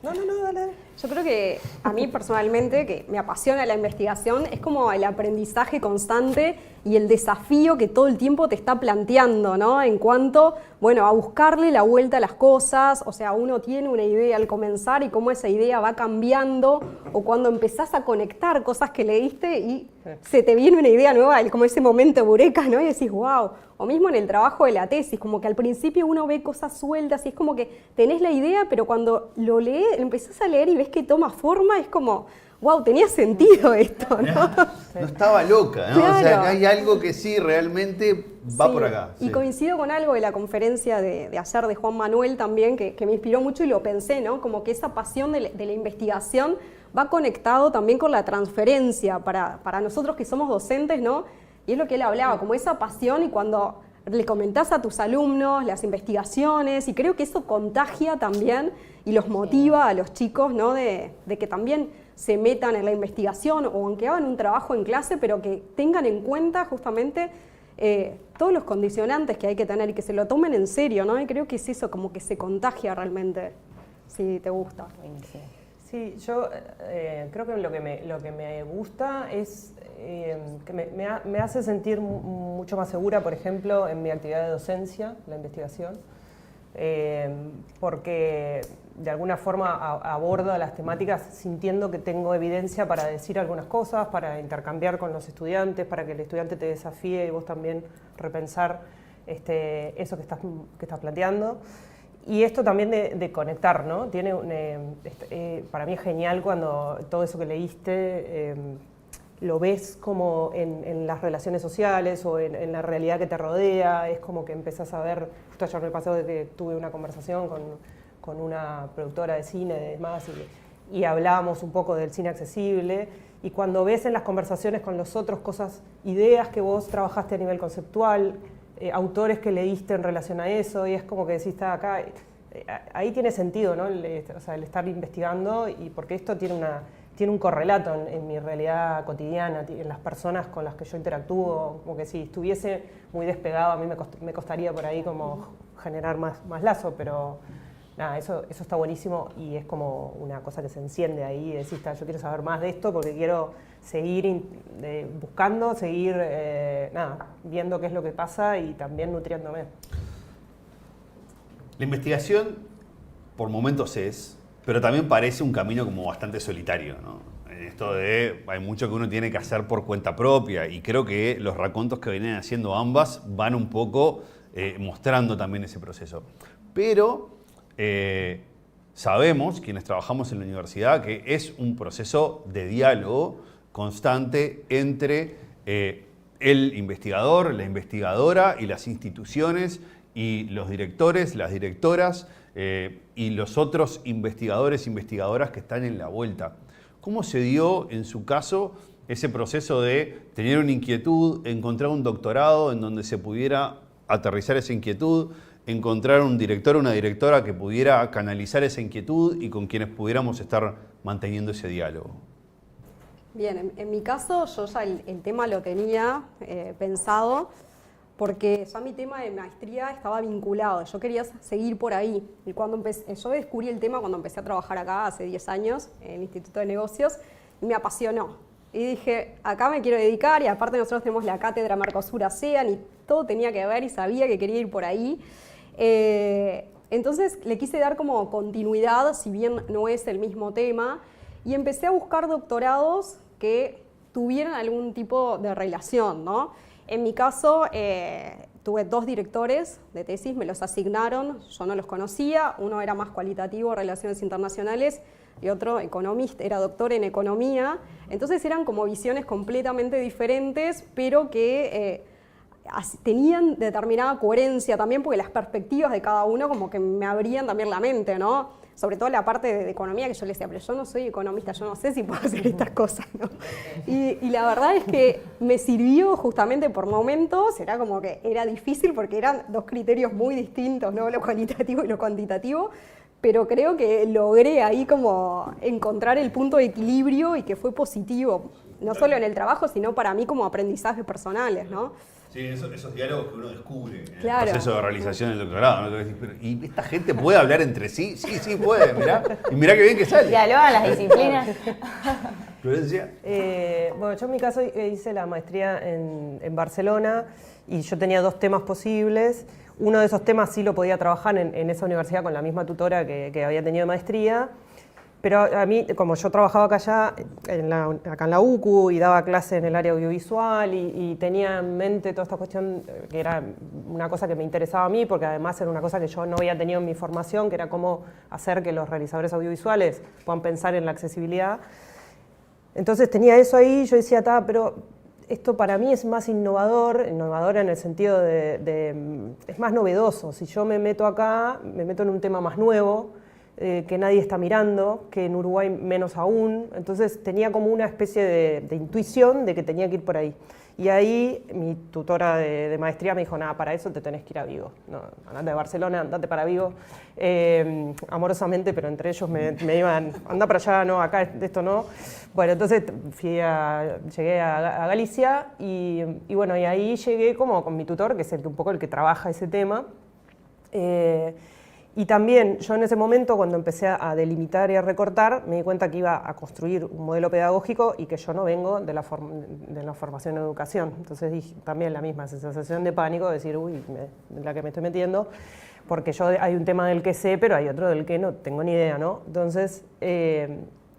No, dale. yo creo que a mí personalmente, que me apasiona la investigación, es como el aprendizaje constante y el desafío que todo el tiempo te está planteando, ¿no? En cuanto, bueno, a buscarle la vuelta a las cosas, o sea, uno tiene una idea al comenzar y cómo esa idea va cambiando, o cuando empezás a conectar cosas que leíste y se te viene una idea nueva, como ese momento eureka, ¿no? Y decís, wow. O mismo en el trabajo de la tesis, como que al principio uno ve cosas sueltas y es como que tenés la idea, pero cuando lo lees, empezás a leer y ves que toma forma, es como, wow, tenía sentido esto, ¿no? No estaba loca, ¿no? Claro. O sea, que hay algo que sí realmente va Sí, por acá. Y Sí. coincido con algo de la conferencia de ayer de Juan Manuel también, que me inspiró mucho y lo pensé, ¿no? Como que esa pasión de la investigación va conectado también con la transferencia para nosotros que somos docentes, ¿no? Y es lo que él hablaba, como esa pasión, y cuando le comentás a tus alumnos las investigaciones, y creo que eso contagia también y los motiva a los chicos, ¿no? De que también se metan en la investigación, o aunque hagan un trabajo en clase, pero que tengan en cuenta justamente todos los condicionantes que hay que tener y que se lo tomen en serio, ¿no? Y creo que es eso, como que se contagia realmente, si te gusta. Sí, yo creo que lo que me gusta es que me hace sentir mucho más segura, por ejemplo, en mi actividad de docencia, la investigación, porque de alguna forma abordo las temáticas sintiendo que tengo evidencia para decir algunas cosas, para intercambiar con los estudiantes, para que el estudiante te desafíe y vos también repensar eso que estás planteando. Y esto también de conectar, ¿no? Para mí es genial cuando todo eso que leíste lo ves como en las relaciones sociales o en la realidad que te rodea. Es como que empezás a ver, justo ayer me pasó de que tuve una conversación con una productora de cine y demás, y hablábamos un poco del cine accesible, y cuando ves en las conversaciones con los otros cosas, ideas que vos trabajaste a nivel conceptual, autores que leíste en relación a eso, y es como que decís, está acá, ahí tiene sentido, ¿no? el estar investigando, y porque esto tiene un correlato en mi realidad cotidiana, en las personas con las que yo interactúo, como que si estuviese muy despegado, a mí me costaría por ahí como generar más lazo, pero nada, eso está buenísimo, y es como una cosa que se enciende ahí, y decís, yo quiero saber más de esto porque quiero seguir buscando, seguir viendo qué es lo que pasa y también nutriéndome. La investigación por momentos es, pero también parece un camino como bastante solitario, ¿no? esto de hay mucho que uno tiene que hacer por cuenta propia y creo que los racontos que vienen haciendo ambas van un poco mostrando también ese proceso. Pero sabemos, quienes trabajamos en la universidad, que es un proceso de diálogo constante entre el investigador, la investigadora y las instituciones y los directores, las directoras y los otros investigadores e investigadoras que están en la vuelta. ¿Cómo se dio en su caso ese proceso de tener una inquietud, encontrar un doctorado en donde se pudiera aterrizar esa inquietud, encontrar un director o una directora que pudiera canalizar esa inquietud y con quienes pudiéramos estar manteniendo ese diálogo? Bien, en mi caso yo ya el tema lo tenía pensado porque ya mi tema de maestría estaba vinculado, yo quería seguir por ahí. Y cuando yo descubrí el tema cuando empecé a trabajar acá hace 10 años en el Instituto de Negocios y me apasionó. Y dije, acá me quiero dedicar y aparte nosotros tenemos la cátedra Mercosur ASEAN y todo tenía que ver y sabía que quería ir por ahí. Entonces le quise dar como continuidad, si bien no es el mismo tema, y empecé a buscar doctorados que tuvieran algún tipo de relación, ¿no? En mi caso, tuve 2 directores de tesis, me los asignaron, yo no los conocía, uno era más cualitativo, Relaciones Internacionales, y otro economista, era doctor en economía, entonces eran como visiones completamente diferentes, pero que tenían determinada coherencia también, porque las perspectivas de cada uno como que me abrían también la mente, ¿no? Sobre todo la parte de economía, que yo le decía, pero yo no soy economista, yo no sé si puedo hacer estas cosas, ¿no? Y la verdad es que me sirvió justamente por momentos, era como que era difícil porque eran 2 criterios muy distintos, ¿no? Lo cualitativo y lo cuantitativo, pero creo que logré ahí como encontrar el punto de equilibrio y que fue positivo, no solo en el trabajo, sino para mí como aprendizajes personales, ¿no? Sí, esos diálogos que uno descubre en Claro. el proceso de realización del doctorado, ¿no? ¿Y esta gente puede hablar entre sí? Sí, sí puede, mirá. Y mirá qué bien que sale. Dialogan las disciplinas. Florencia. Bueno, yo en mi caso hice la maestría en Barcelona y yo tenía 2 temas posibles. Uno de esos temas sí lo podía trabajar en esa universidad con la misma tutora que había tenido de maestría. Pero a mí, como yo trabajaba acá en la UCU y daba clase en el área audiovisual y tenía en mente toda esta cuestión que era una cosa que me interesaba a mí, porque además era una cosa que yo no había tenido en mi formación, que era cómo hacer que los realizadores audiovisuales puedan pensar en la accesibilidad. Entonces tenía eso ahí y yo decía, pero esto para mí es más innovador en el sentido es más novedoso. Si yo me meto acá, me meto en un tema más nuevo, que nadie está mirando, que en Uruguay menos aún. Entonces tenía como una especie de intuición de que tenía que ir por ahí. Y ahí mi tutora de maestría me dijo, nada, para eso te tenés que ir a Vigo. No, andate de Barcelona, andate para Vigo. Amorosamente, pero entre ellos me iban, anda para allá, no, acá esto no. Bueno, entonces llegué a Galicia y bueno, y ahí llegué como con mi tutor, que es un poco el que trabaja ese tema. Y también yo en ese momento, cuando empecé a delimitar y a recortar, me di cuenta que iba a construir un modelo pedagógico y que yo no vengo de la formación en educación. Entonces dije también la misma sensación de pánico, de decir, uy, en la que me estoy metiendo, porque hay un tema del que sé, pero hay otro del que no tengo ni idea, ¿no? Entonces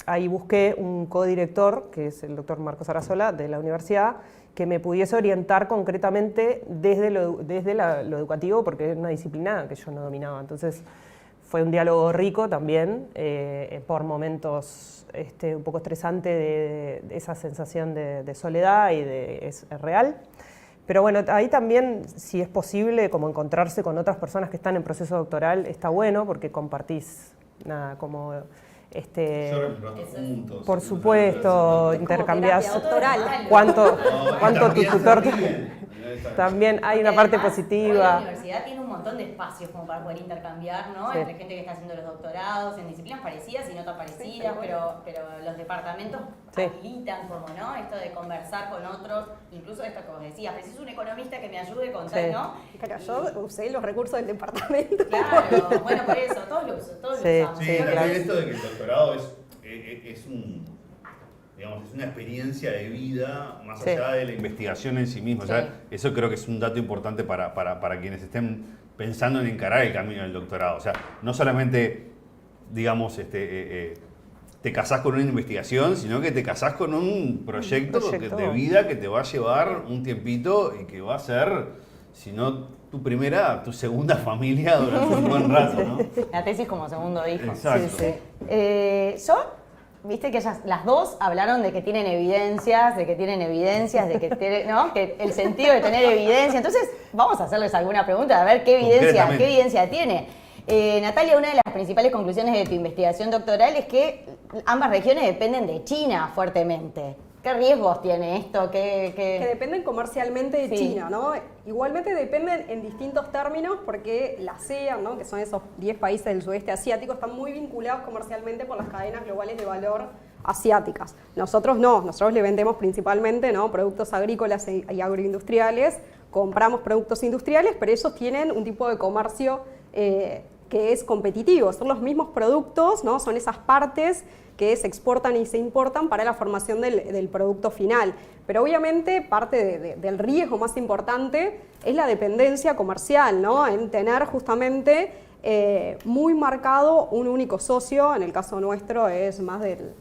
ahí busqué un codirector, que es el doctor Marcos Arazola, de la universidad, que me pudiese orientar concretamente desde lo educativo, porque es una disciplina que yo no dominaba. Entonces fue un diálogo rico también, por momentos un poco estresante de esa sensación de soledad y es real. Pero bueno, ahí también, si es posible, como encontrarse con otras personas que están en proceso doctoral, está bueno, porque compartís nada, como... juntos, por supuesto, intercambiás doctoral. cuánto tu tutor también hay una parte Además, positiva. La universidad tiene un montón de espacios como para poder intercambiar, ¿no? Sí. Entre gente que está haciendo los doctorados en disciplinas parecidas y no tan parecidas, pero los departamentos Sí. habilitan como, ¿no? Esto de conversar con otros, incluso esto que vos decías, preciso un economista que me ayude con tal, Sí. ¿no? Claro, yo usé los recursos del departamento. Claro, bueno, por eso, todos lo Sí, usamos. Sí, sí, también claro. esto de que el doctorado es una experiencia de vida más Sí. allá de la investigación en sí misma. O sea, eso creo que es un dato importante para quienes estén pensando en encarar el camino del doctorado. O sea, no solamente, digamos, te casás con una investigación, sino que te casás con un proyecto de vida que te va a llevar un tiempito y que va a ser, si no tu primera, tu segunda familia durante un buen rato, ¿no? La tesis como segundo hijo. Exacto. Yo, viste que las dos hablaron de que tienen evidencias, de que el sentido de tener evidencia. Entonces, vamos a hacerles alguna pregunta, a ver qué evidencia tiene. Natalia, una de las principales conclusiones de tu investigación doctoral es que ambas regiones dependen de China fuertemente. ¿Qué riesgos tiene esto? Que dependen comercialmente de China, ¿no? Igualmente dependen en distintos términos porque la ASEAN, ¿no? Que son esos 10 países del sudeste asiático, están muy vinculados comercialmente por las cadenas globales de valor asiáticas. Nosotros no, nosotros le vendemos principalmente, ¿no?, productos agrícolas y agroindustriales, compramos productos industriales, pero ellos tienen un tipo de comercio que es competitivo, son los mismos productos, ¿no? Son esas partes que se exportan y se importan para la formación del producto final. Pero obviamente parte del riesgo más importante es la dependencia comercial, ¿no? En tener justamente muy marcado un único socio, en el caso nuestro es más del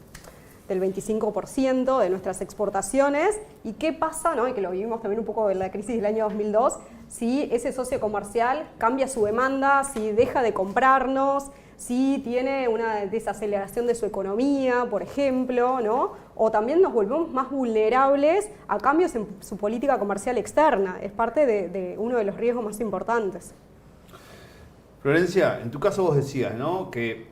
25% de nuestras exportaciones. ¿Y qué pasa, ¿no?, y que lo vivimos también un poco en la crisis del año 2002, si ese socio comercial cambia su demanda, si deja de comprarnos, si tiene una desaceleración de su economía, por ejemplo, ¿no? O también nos volvemos más vulnerables a cambios en su política comercial externa. Es parte de uno de los riesgos más importantes. Florencia, en tu caso vos decías, ¿no?, que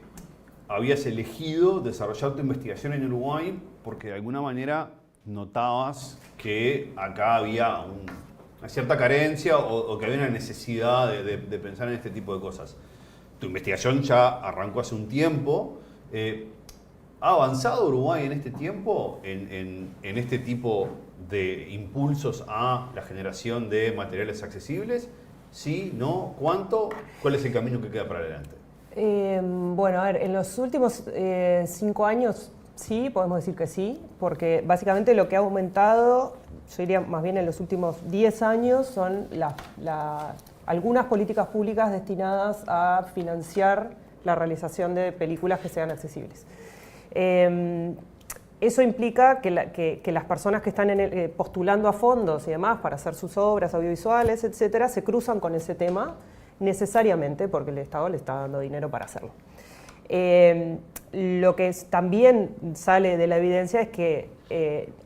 habías elegido desarrollar tu investigación en Uruguay porque de alguna manera notabas que acá había una cierta carencia o que había una necesidad de pensar en este tipo de cosas. Tu investigación ya arrancó hace un tiempo. ¿Ha avanzado Uruguay en este tiempo en este tipo de impulsos a la generación de materiales accesibles? ¿Sí? ¿No? ¿Cuánto? ¿Cuál es el camino que queda para adelante? Bueno, a ver, en los últimos 5 años sí, podemos decir que sí, porque básicamente lo que ha aumentado, yo diría más bien en los últimos 10 años, son algunas políticas públicas destinadas a financiar la realización de películas que sean accesibles. Eso implica que las personas que están postulando a fondos y demás para hacer sus obras audiovisuales, etcétera, se cruzan con ese tema necesariamente porque el Estado le está dando dinero para hacerlo. Lo que también sale de la evidencia es que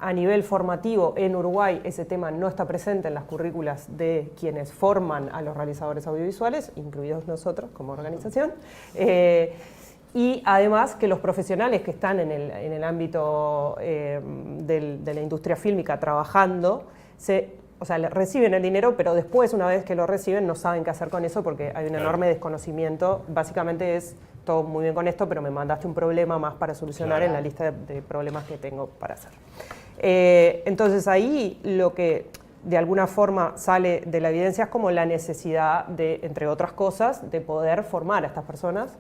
a nivel formativo en Uruguay ese tema no está presente en las currículas de quienes forman a los realizadores audiovisuales, incluidos nosotros como organización, y además que los profesionales que están en el ámbito de la industria fílmica trabajando, reciben el dinero, pero después, una vez que lo reciben, no saben qué hacer con eso porque hay un enorme desconocimiento. Básicamente es todo muy bien con esto, pero me mandaste un problema más para solucionar en la lista de problemas que tengo para hacer. Entonces ahí lo que de alguna forma sale de la evidencia es como la necesidad de, entre otras cosas, de poder formar a estas personas.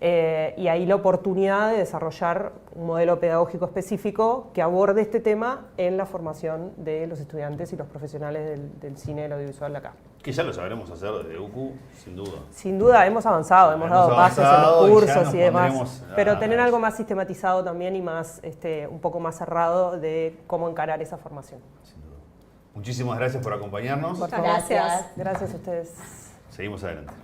Y ahí la oportunidad de desarrollar un modelo pedagógico específico que aborde este tema en la formación de los estudiantes y los profesionales del cine y el audiovisual de acá. Que ya lo sabremos hacer desde UCU, sin duda. Sin duda, hemos avanzado, hemos dado pasos en los cursos y demás, pero tener algo más sistematizado también y más, un poco más cerrado de cómo encarar esa formación. Sin duda. Muchísimas gracias por acompañarnos. Muchas gracias. Gracias a ustedes. Seguimos adelante.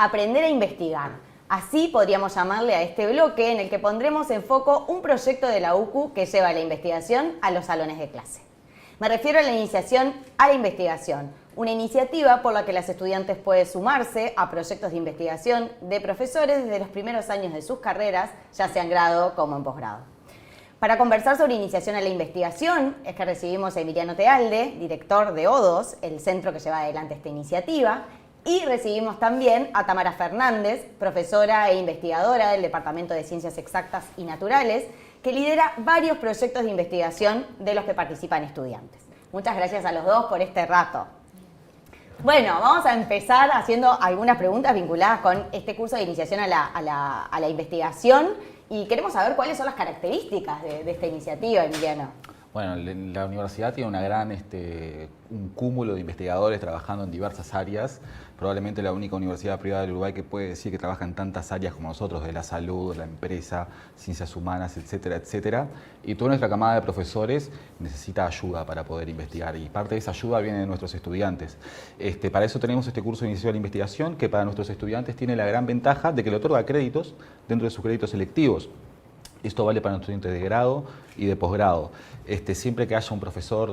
Aprender a investigar. Así podríamos llamarle a este bloque en el que pondremos en foco un proyecto de la UCU que lleva la investigación a los salones de clase. Me refiero a la iniciación a la investigación, una iniciativa por la que las estudiantes pueden sumarse a proyectos de investigación de profesores desde los primeros años de sus carreras, ya sea en grado como en posgrado. Para conversar sobre iniciación a la investigación es que recibimos a Emiliano Tealde, director de O2, el centro que lleva adelante esta iniciativa, y recibimos también a Tamara Fernández, profesora e investigadora del Departamento de Ciencias Exactas y Naturales, que lidera varios proyectos de investigación de los que participan estudiantes. Muchas gracias a los dos por este rato. Bueno, vamos a empezar haciendo algunas preguntas vinculadas con este curso de iniciación a la investigación y queremos saber cuáles son las características de esta iniciativa, Emiliano. Bueno, la universidad tiene un cúmulo de investigadores trabajando en diversas áreas, probablemente la única universidad privada del Uruguay que puede decir que trabaja en tantas áreas como nosotros, de la salud, la empresa, ciencias humanas, etcétera, etcétera. Y toda nuestra camada de profesores necesita ayuda para poder investigar y parte de esa ayuda viene de nuestros estudiantes. Para eso tenemos este curso de iniciación a la investigación que para nuestros estudiantes tiene la gran ventaja de que le otorga créditos dentro de sus créditos selectivos. Esto vale para los estudiantes de grado y de posgrado. Siempre que haya un profesor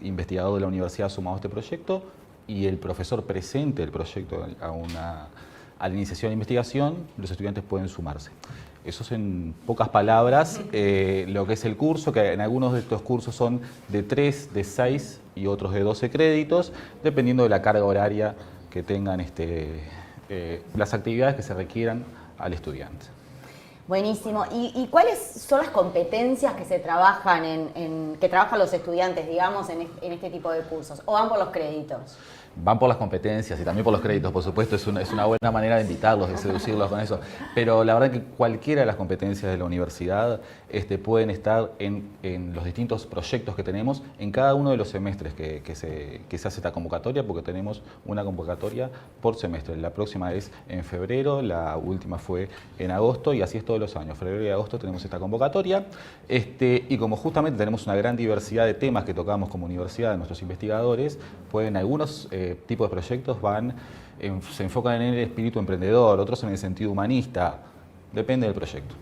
investigador de la universidad sumado a este proyecto y el profesor presente el proyecto a la iniciación de investigación, los estudiantes pueden sumarse. Eso es en pocas palabras lo que es el curso, que en algunos de estos cursos son de 3, de 6 y otros de 12 créditos, dependiendo de la carga horaria que tengan las actividades que se requieran al estudiante. Buenísimo. ¿Y cuáles son las competencias que se trabajan que trabajan los estudiantes, digamos, en este tipo de cursos? ¿O van por los créditos? Van por las competencias y también por los créditos, por supuesto, es una buena manera de invitarlos, de seducirlos con eso. Pero la verdad que cualquiera de las competencias de la universidad pueden estar en los distintos proyectos que tenemos en cada uno de los semestres que se hace esta convocatoria, porque tenemos una convocatoria por semestre. La próxima es en febrero, la última fue en agosto y así es todos los años. Febrero y agosto tenemos esta convocatoria y como justamente tenemos una gran diversidad de temas que tocamos como universidad de nuestros investigadores, pueden algunos tipos de proyectos se enfocan en el espíritu emprendedor, otros en el sentido humanista, depende del proyecto.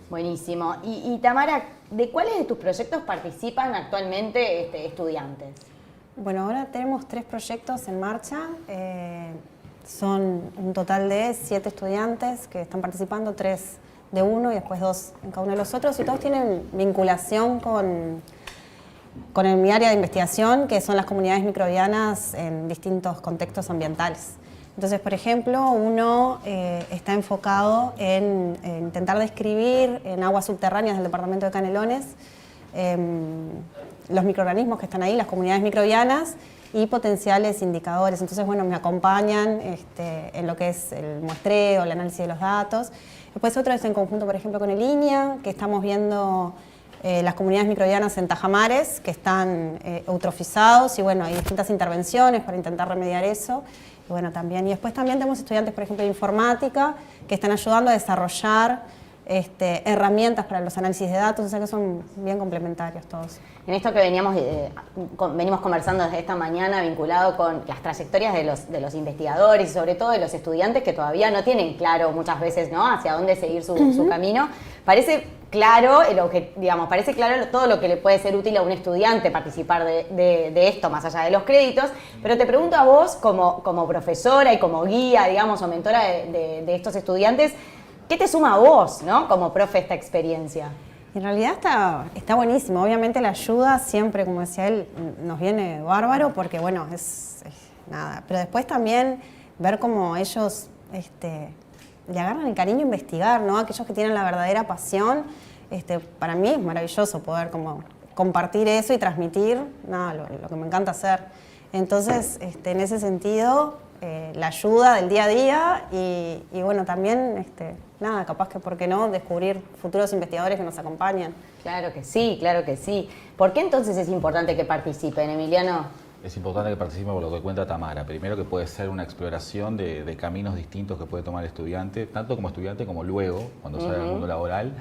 Buenísimo. Y Tamara, ¿de cuáles de tus proyectos participan actualmente estudiantes? Bueno, ahora tenemos 3 proyectos en marcha, son un total de 7 estudiantes que están participando, 3 de uno y después 2 en cada uno de los otros, y todos tienen vinculación con mi área de investigación, que son las comunidades microbianas en distintos contextos ambientales. Entonces, por ejemplo, uno está enfocado en intentar describir en aguas subterráneas del departamento de Canelones los microorganismos que están ahí, las comunidades microbianas y potenciales indicadores. Entonces, bueno, me acompañan en lo que es el muestreo, el análisis de los datos. Después otro es en conjunto, por ejemplo, con el INIA, que estamos viendo las comunidades microbianas en tajamares que están eutrofizados y bueno, hay distintas intervenciones para intentar remediar eso. Y bueno, también, y después también tenemos estudiantes, por ejemplo, de informática que están ayudando a desarrollar herramientas para los análisis de datos, o sea que son bien complementarios todos. En esto que venimos conversando desde esta mañana vinculado con las trayectorias de los investigadores y sobre todo de los estudiantes que todavía no tienen claro muchas veces, ¿no?, hacia dónde seguir su camino, parece claro parece claro todo lo que le puede ser útil a un estudiante participar de esto más allá de los créditos, pero te pregunto a vos como profesora y como guía, digamos, o mentora de estos estudiantes, ¿qué te suma a vos, ¿no?, como profe, esta experiencia? En realidad está buenísimo. Obviamente la ayuda siempre, como decía él, nos viene bárbaro porque, bueno, es nada. Pero después también ver cómo ellos le agarran el cariño a investigar, ¿no? Aquellos que tienen la verdadera pasión, para mí es maravilloso poder como compartir eso y transmitir lo que me encanta hacer. Entonces, en ese sentido, la ayuda del día a día y bueno, también, capaz que, ¿por qué no?, descubrir futuros investigadores que nos acompañen. Claro que sí, claro que sí. ¿Por qué entonces es importante que participen, Emiliano? Es importante que participen por lo que cuenta Tamara. Primero, que puede ser una exploración de caminos distintos que puede tomar el estudiante, tanto como estudiante como luego, cuando salga al mundo laboral.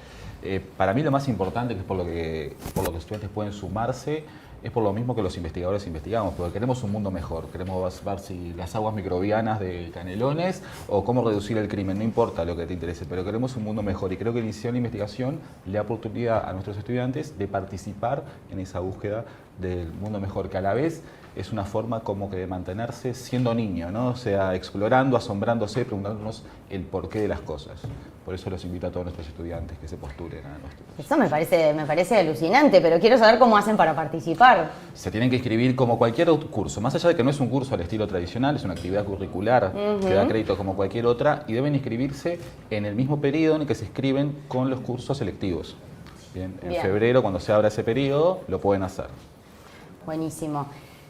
Para mí lo más importante, que es por lo que estudiantes pueden sumarse, es por lo mismo que los investigadores investigamos, porque queremos un mundo mejor, queremos ver si las aguas microbianas de Canelones o cómo reducir el crimen, no importa lo que te interese, pero queremos un mundo mejor y creo que iniciar la investigación le da oportunidad a nuestros estudiantes de participar en esa búsqueda del mundo mejor, que a la vez es una forma como que de mantenerse siendo niño, ¿no? O sea, explorando, asombrándose, preguntándonos el porqué de las cosas. Por eso los invito a todos nuestros estudiantes que se postulen a nuestros. Eso me parece alucinante, pero quiero saber cómo hacen para participar. Se tienen que inscribir como cualquier otro curso, más allá de que no es un curso al estilo tradicional, es una actividad curricular que da crédito como cualquier otra, y deben inscribirse en el mismo periodo en el que se inscriben con los cursos selectivos. Bien, en febrero, cuando se abra ese periodo, lo pueden hacer. Buenísimo.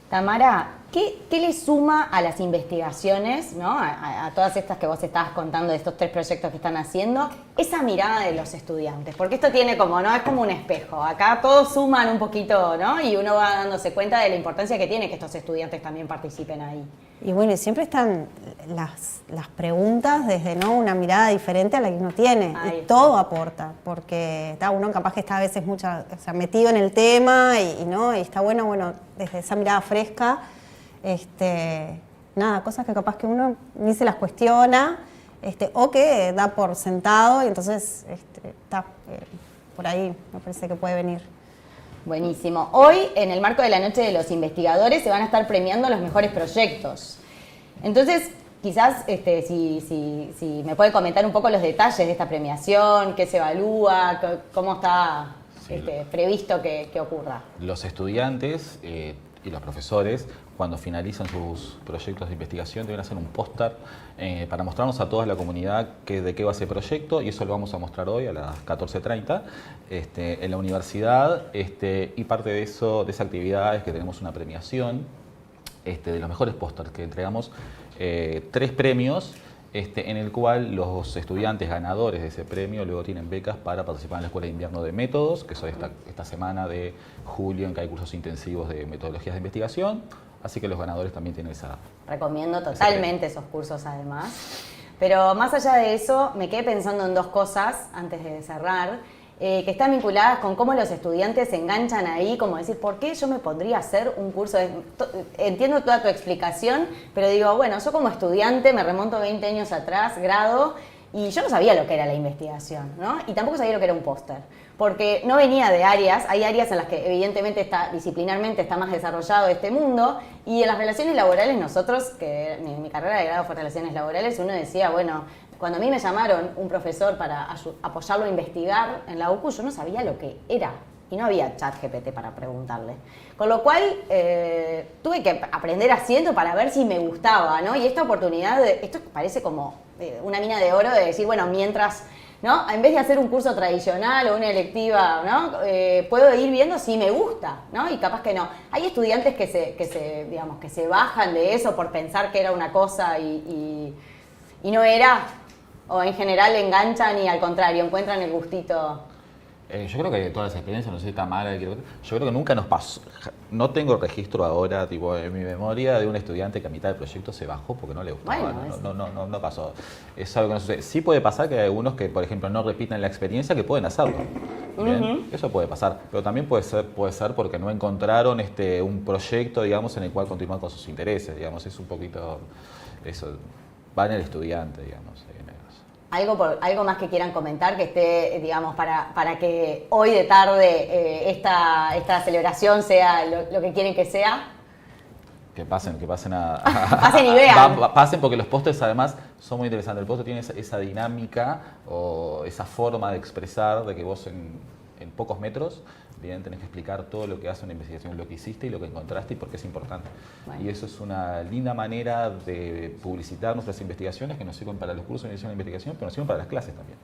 Tamara, ¿qué le suma a las investigaciones, ¿no? A todas estas que vos estabas contando, de estos 3 proyectos que están haciendo, esa mirada de los estudiantes? Porque esto tiene como, ¿no? Es como un espejo. Acá todos suman un poquito, ¿no? Y uno va dándose cuenta de la importancia que tiene que estos estudiantes también participen ahí. Y bueno, y siempre están las preguntas desde, ¿no?, una mirada diferente a la que uno tiene. Y todo aporta, porque uno capaz que está a veces metido en el tema y ¿no? Y está bueno, desde esa mirada fresca, cosas que capaz que uno ni se las cuestiona, o que da por sentado, y entonces por ahí me parece que puede venir. Buenísimo. Hoy, en el marco de la Noche de los Investigadores, se van a estar premiando los mejores proyectos. Entonces, quizás si me puede comentar un poco los detalles de esta premiación, qué se evalúa, cómo está previsto que ocurra. Los estudiantes y los profesores, cuando finalizan sus proyectos de investigación, deben hacer un póster para mostrarnos a toda la comunidad de qué va ese proyecto, y eso lo vamos a mostrar hoy a las 14:30 en la universidad, y parte de esa actividad es que tenemos una premiación de los mejores pósters, que entregamos 3 premios, en el cual los estudiantes ganadores de ese premio luego tienen becas para participar en la Escuela de Invierno de Métodos, que es esta semana de julio, en que hay cursos intensivos de metodologías de investigación. Así que los ganadores también tienen esa... Recomiendo totalmente esos cursos, además. Pero más allá de eso, me quedé pensando en 2 cosas antes de cerrar, que están vinculadas con cómo los estudiantes se enganchan ahí, como decir, ¿por qué yo me pondría a hacer un curso? Entiendo toda tu explicación, pero digo, bueno, yo como estudiante me remonto 20 años atrás, grado, y yo no sabía lo que era la investigación, ¿no? Y tampoco sabía lo que era un póster, porque no venía de áreas, hay áreas en las que evidentemente disciplinarmente está más desarrollado este mundo, y en las relaciones laborales nosotros, que mi carrera de grado fue relaciones laborales, uno decía, bueno, cuando a mí me llamaron un profesor para apoyarlo a investigar en la UCU, yo no sabía lo que era. Y no había ChatGPT para preguntarle. Con lo cual, tuve que aprender haciendo para ver si me gustaba, ¿no? Y esta oportunidad, esto parece como una mina de oro de decir, bueno, mientras, ¿no? En vez de hacer un curso tradicional o una electiva, ¿no? Puedo ir viendo si me gusta, ¿no? Y capaz que no. Hay estudiantes que se bajan de eso por pensar que era una cosa y no era, o en general enganchan y al contrario, encuentran el gustito. Yo creo que de todas las experiencias, no sé si está mala, yo creo que nunca nos pasó, no tengo registro ahora, tipo, en mi memoria, de un estudiante que a mitad del proyecto se bajó porque no le gustaba. Bueno, no pasó. Es algo que no sucede. Sí puede pasar que hay algunos que, por ejemplo, no repiten la experiencia, que pueden hacerlo. ¿Bien? Eso puede pasar, pero también puede ser porque no encontraron un proyecto, digamos, en el cual continuar con sus intereses, digamos, es un poquito eso, va en el estudiante, digamos. ¿Algo más que quieran comentar que esté, digamos, para que hoy de tarde esta celebración sea lo que quieren que sea? Que pasen pasen y vean. Pasen, porque los pósters además son muy interesantes. El póster tiene esa dinámica o esa forma de expresar de que vos en pocos metros bien tenés que explicar todo lo que hace una investigación, lo que hiciste y lo que encontraste y por qué es importante. Bueno. Y eso es una linda manera de publicitar nuestras investigaciones que nos sirven para los cursos de investigación, pero nos sirven para las clases también.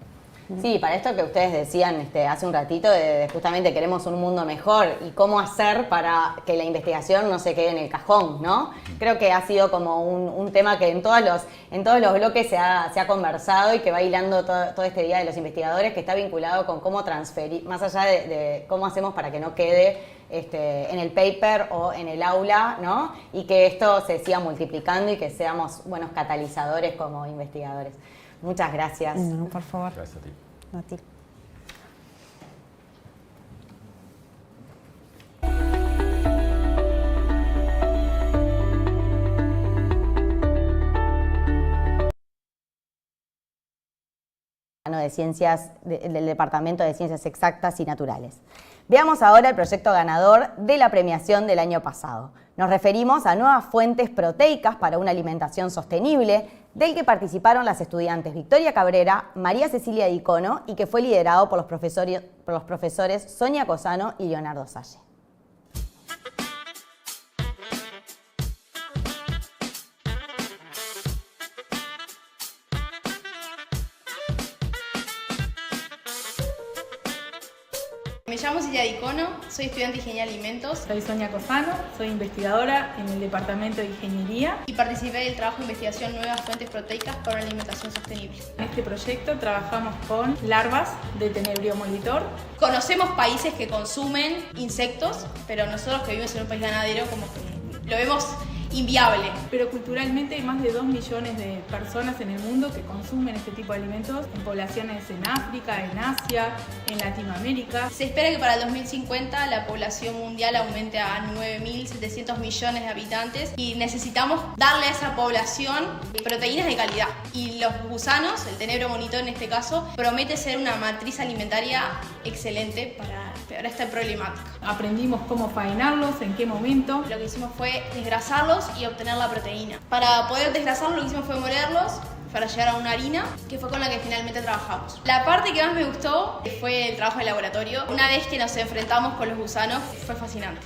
Sí, para esto que ustedes decían hace un ratito, de justamente queremos un mundo mejor y cómo hacer para que la investigación no se quede en el cajón, ¿no? Creo que ha sido como un tema que en todos los bloques se ha conversado y que va hilando todo este Día de los Investigadores, que está vinculado con cómo transferir, más allá de cómo hacemos para que no quede en el paper o en el aula, ¿no? Y que esto se siga multiplicando y que seamos buenos catalizadores como investigadores. Muchas gracias. No, por favor. Gracias a ti. A ti. de Ciencias, del Departamento de Ciencias Exactas y Naturales. Veamos ahora el proyecto ganador de la premiación del año pasado. Nos referimos a nuevas fuentes proteicas para una alimentación sostenible, del que participaron las estudiantes Victoria Cabrera, María Cecilia Dicono y que fue liderado por los profesores Sonia Cosano y Leonardo Salle. Me llamo Cecilia Dicono, soy estudiante de Ingeniería de Alimentos. Soy Sonia Cosano, soy investigadora en el Departamento de Ingeniería. Y participé del trabajo de investigación Nuevas Fuentes Proteicas para una alimentación sostenible. En este proyecto trabajamos con larvas de Tenebrio molitor. Conocemos países que consumen insectos, pero nosotros que vivimos en un país ganadero como que lo vemos inviable. Pero culturalmente hay más de 2 millones de personas en el mundo que consumen este tipo de alimentos, en poblaciones en África, en Asia, en Latinoamérica. Se espera que para el 2050 la población mundial aumente a 9.700 millones de habitantes y necesitamos darle a esa población proteínas de calidad. Y los gusanos, el Tenebrio molitor en este caso, promete ser una matriz alimentaria excelente para esta problemática. Aprendimos cómo faenarlos, en qué momento. Lo que hicimos fue desgrasarlos y obtener la proteína. Para poder desgrasarlos lo que hicimos fue molerlos para llegar a una harina, que fue con la que finalmente trabajamos. La parte que más me gustó fue el trabajo de laboratorio. Una vez que nos enfrentamos con los gusanos, fue fascinante.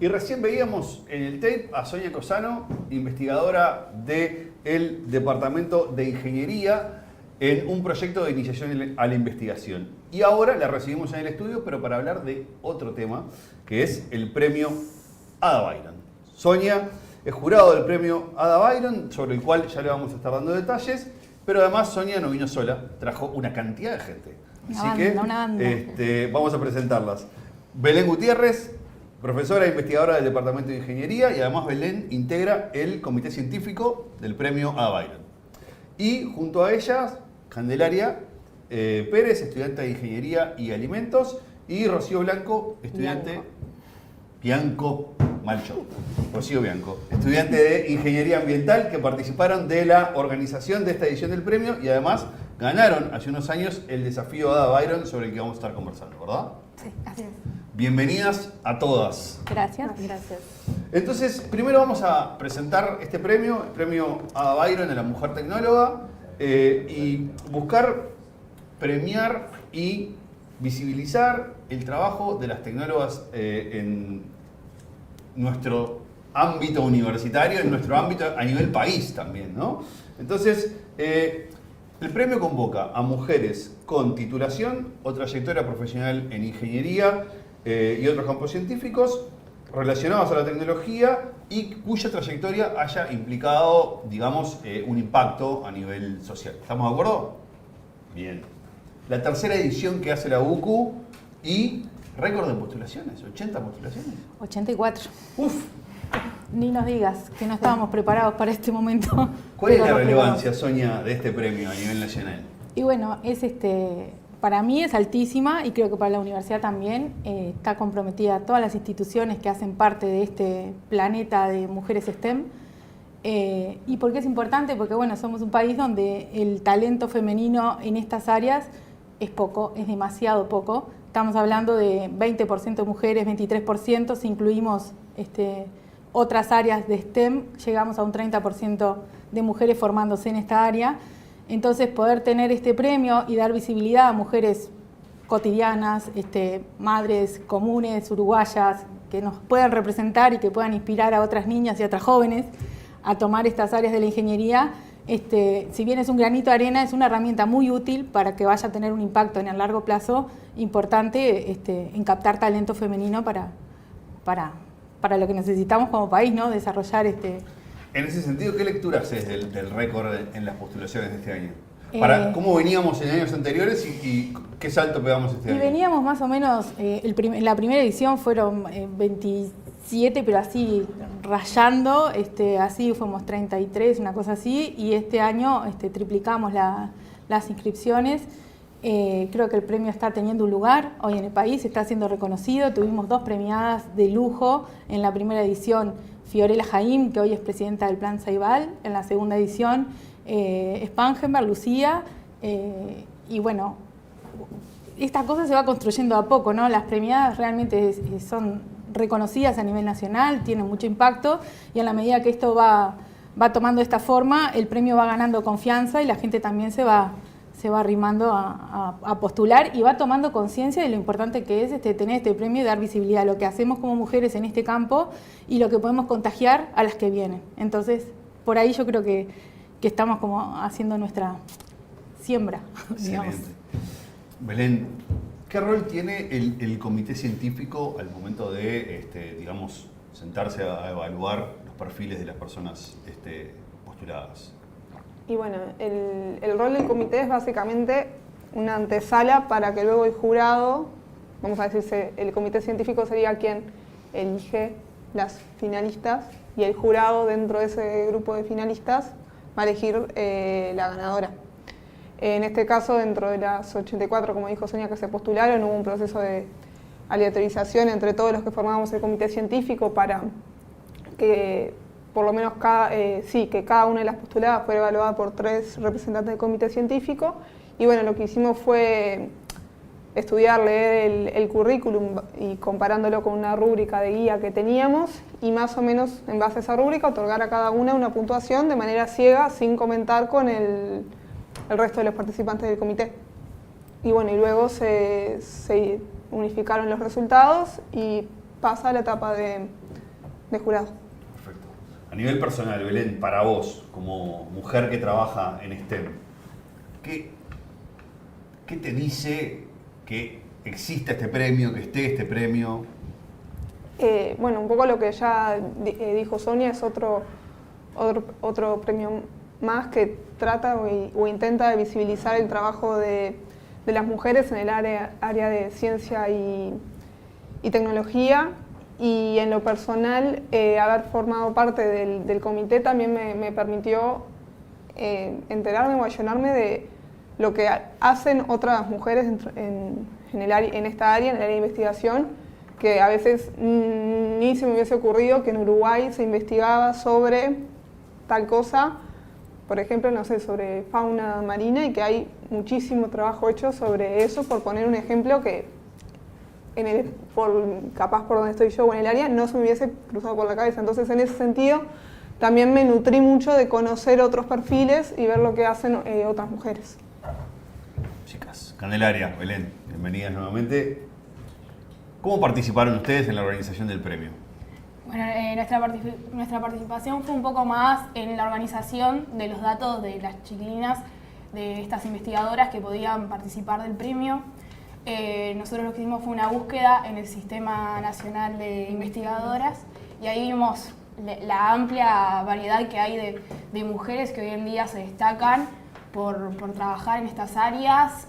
Y recién veíamos en el tape a Sonia Cosano, investigadora del Departamento de Ingeniería en un proyecto de iniciación a la investigación. Y ahora la recibimos en el estudio, pero para hablar de otro tema, que es el premio Ada Byron. Sonia es jurado del premio Ada Byron, sobre el cual ya le vamos a estar dando detalles, pero además Sonia no vino sola, trajo una cantidad de gente. Una banda. Vamos a presentarlas. Belén Gutiérrez, profesora e investigadora del Departamento de Ingeniería, y además Belén integra el comité científico del premio Ada Byron. Y junto a ellas, Candelaria Pérez, estudiante de Ingeniería y Alimentos, y Rocío Blanco, estudiante... Bianco, mal show. Rocío Bianco, estudiante de Ingeniería Ambiental, que participaron de la organización de esta edición del premio y además ganaron hace unos años el desafío Ada Byron, sobre el que vamos a estar conversando, ¿verdad? Sí, así es. Bienvenidas a todas. Gracias. Gracias. Entonces, primero vamos a presentar este premio, el premio Ada Byron a la mujer tecnóloga, y buscar premiar y visibilizar el trabajo de las tecnólogas en nuestro ámbito universitario, en nuestro ámbito a nivel país también, ¿no? Entonces, el premio convoca a mujeres con titulación o trayectoria profesional en ingeniería y otros campos científicos relacionados a la tecnología y cuya trayectoria haya implicado, digamos, un impacto a nivel social. ¿Estamos de acuerdo? Bien. La tercera edición que hace la UCU y récord de postulaciones, 80 postulaciones. 84. Uf. Ni nos digas que no estábamos preparados para este momento. ¿Cuál es la relevancia, Sonia, de este premio a nivel nacional? Y bueno, para mí es altísima y creo que para la universidad también. Está comprometida todas las instituciones que hacen parte de este planeta de mujeres STEM. ¿Y por qué es importante? Porque bueno, somos un país donde el talento femenino en estas áreas es poco, es demasiado poco. Estamos hablando de 20% mujeres, 23%, si incluimos otras áreas de STEM, llegamos a un 30% de mujeres formándose en esta área. Entonces, poder tener este premio y dar visibilidad a mujeres cotidianas, madres comunes, uruguayas, que nos puedan representar y que puedan inspirar a otras niñas y a otras jóvenes a tomar estas áreas de la ingeniería, si bien es un granito de arena, es una herramienta muy útil para que vaya a tener un impacto en el largo plazo importante en captar talento femenino para lo que necesitamos como país, ¿no? Desarrollar En ese sentido, ¿qué lectura haces del récord en las postulaciones de este año? ¿Cómo veníamos en años anteriores y qué salto pegamos este año? Y veníamos más o menos, la primera edición fueron 27, pero así rayando, así fuimos 33, una cosa así, y este año triplicamos las inscripciones. Creo que el premio está teniendo un lugar hoy en el país, está siendo reconocido. Tuvimos 2 premiadas de lujo en la primera edición, Fiorella Jaim, que hoy es presidenta del Plan Ceibal, en la segunda edición Spangenberg, Lucía, y bueno, esta cosa se va construyendo a poco, ¿no? Las premiadas realmente son reconocidas a nivel nacional, tienen mucho impacto, y a la medida que esto va tomando esta forma, el premio va ganando confianza y la gente también se va arrimando a postular y va tomando conciencia de lo importante que es tener este premio y dar visibilidad a lo que hacemos como mujeres en este campo y lo que podemos contagiar a las que vienen. Entonces, por ahí yo creo que estamos como haciendo nuestra siembra, digamos. Belén, ¿qué rol tiene el comité científico al momento de, digamos, sentarse a evaluar los perfiles de las personas postuladas? Y bueno, el rol del comité es básicamente una antesala para que luego el jurado, vamos a decirse, el comité científico sería quien elige las finalistas y el jurado dentro de ese grupo de finalistas va a elegir la ganadora. En este caso, dentro de las 84, como dijo Sonia, que se postularon, hubo un proceso de aleatorización entre todos los que formábamos el comité científico para que por lo menos que cada una de las postuladas fuera evaluada por 3 representantes del comité científico. Y bueno, lo que hicimos fue estudiar, leer el currículum y comparándolo con una rúbrica de guía que teníamos y más o menos en base a esa rúbrica otorgar a cada una puntuación de manera ciega, sin comentar con el resto de los participantes del comité. Y bueno, y luego se unificaron los resultados y pasa a la etapa de jurado. Perfecto. A nivel personal, Belén, para vos, como mujer que trabaja en STEM, ¿qué te dice que exista este premio, que esté este premio? Bueno, un poco lo que ya dijo Sonia, es otro premio más que trata o intenta visibilizar el trabajo de las mujeres en el área de ciencia y tecnología. Y en lo personal, haber formado parte del comité también me permitió enterarme o allanarme de lo que hacen otras mujeres en esta área, en el área de investigación, que a veces ni se me hubiese ocurrido que en Uruguay se investigaba sobre tal cosa, por ejemplo, no sé, sobre fauna marina, y que hay muchísimo trabajo hecho sobre eso, por poner un ejemplo que capaz por donde estoy yo o en el área no se me hubiese cruzado por la cabeza. Entonces, en ese sentido, también me nutrí mucho de conocer otros perfiles y ver lo que hacen otras mujeres. Chicas, Candelaria, Belén, bienvenidas nuevamente. ¿Cómo participaron ustedes en la organización del premio? Bueno, nuestra participación fue un poco más en la organización de los datos de las chiquilinas, de estas investigadoras que podían participar del premio. Nosotros lo que hicimos fue una búsqueda en el Sistema Nacional de Investigadoras y ahí vimos la amplia variedad que hay de mujeres que hoy en día se destacan por trabajar en estas áreas.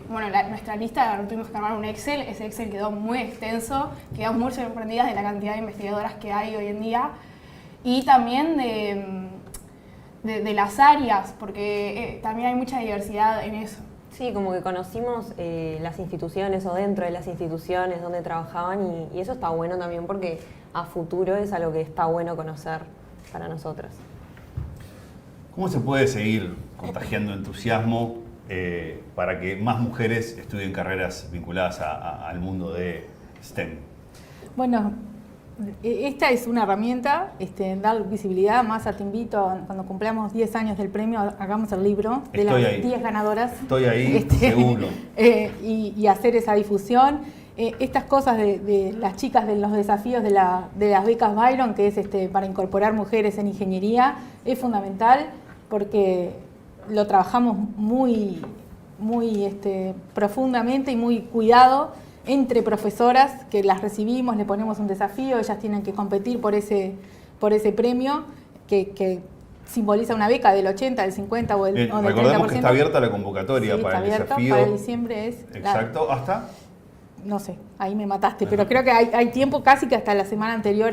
Bueno, nuestra lista tuvimos que armar un Excel, ese Excel quedó muy extenso, quedamos muy sorprendidas de la cantidad de investigadoras que hay hoy en día y también de las áreas, porque también hay mucha diversidad en eso. Sí, como que conocimos las instituciones o dentro de las instituciones donde trabajaban y eso está bueno también porque a futuro es algo que está bueno conocer para nosotras. ¿Cómo se puede seguir contagiando entusiasmo para que más mujeres estudien carreras vinculadas al mundo de STEM? Bueno, esta es una herramienta, dar visibilidad. Más te invito, cuando cumplamos 10 años del premio, hagamos el libro de las 10 ganadoras. Estoy ahí, seguro. Y hacer esa difusión. Estas cosas de las chicas de los desafíos de las becas Byron, que es para incorporar mujeres en ingeniería, es fundamental porque lo trabajamos muy profundamente y muy cuidado entre profesoras que las recibimos, le ponemos un desafío, ellas tienen que competir por ese premio que simboliza una beca del 80, del 50 o del 30%. Recordemos que está abierta la convocatoria para el desafío. Para diciembre es... Exacto, ¿hasta? No sé, ahí me mataste, pero creo que hay tiempo casi que hasta la semana anterior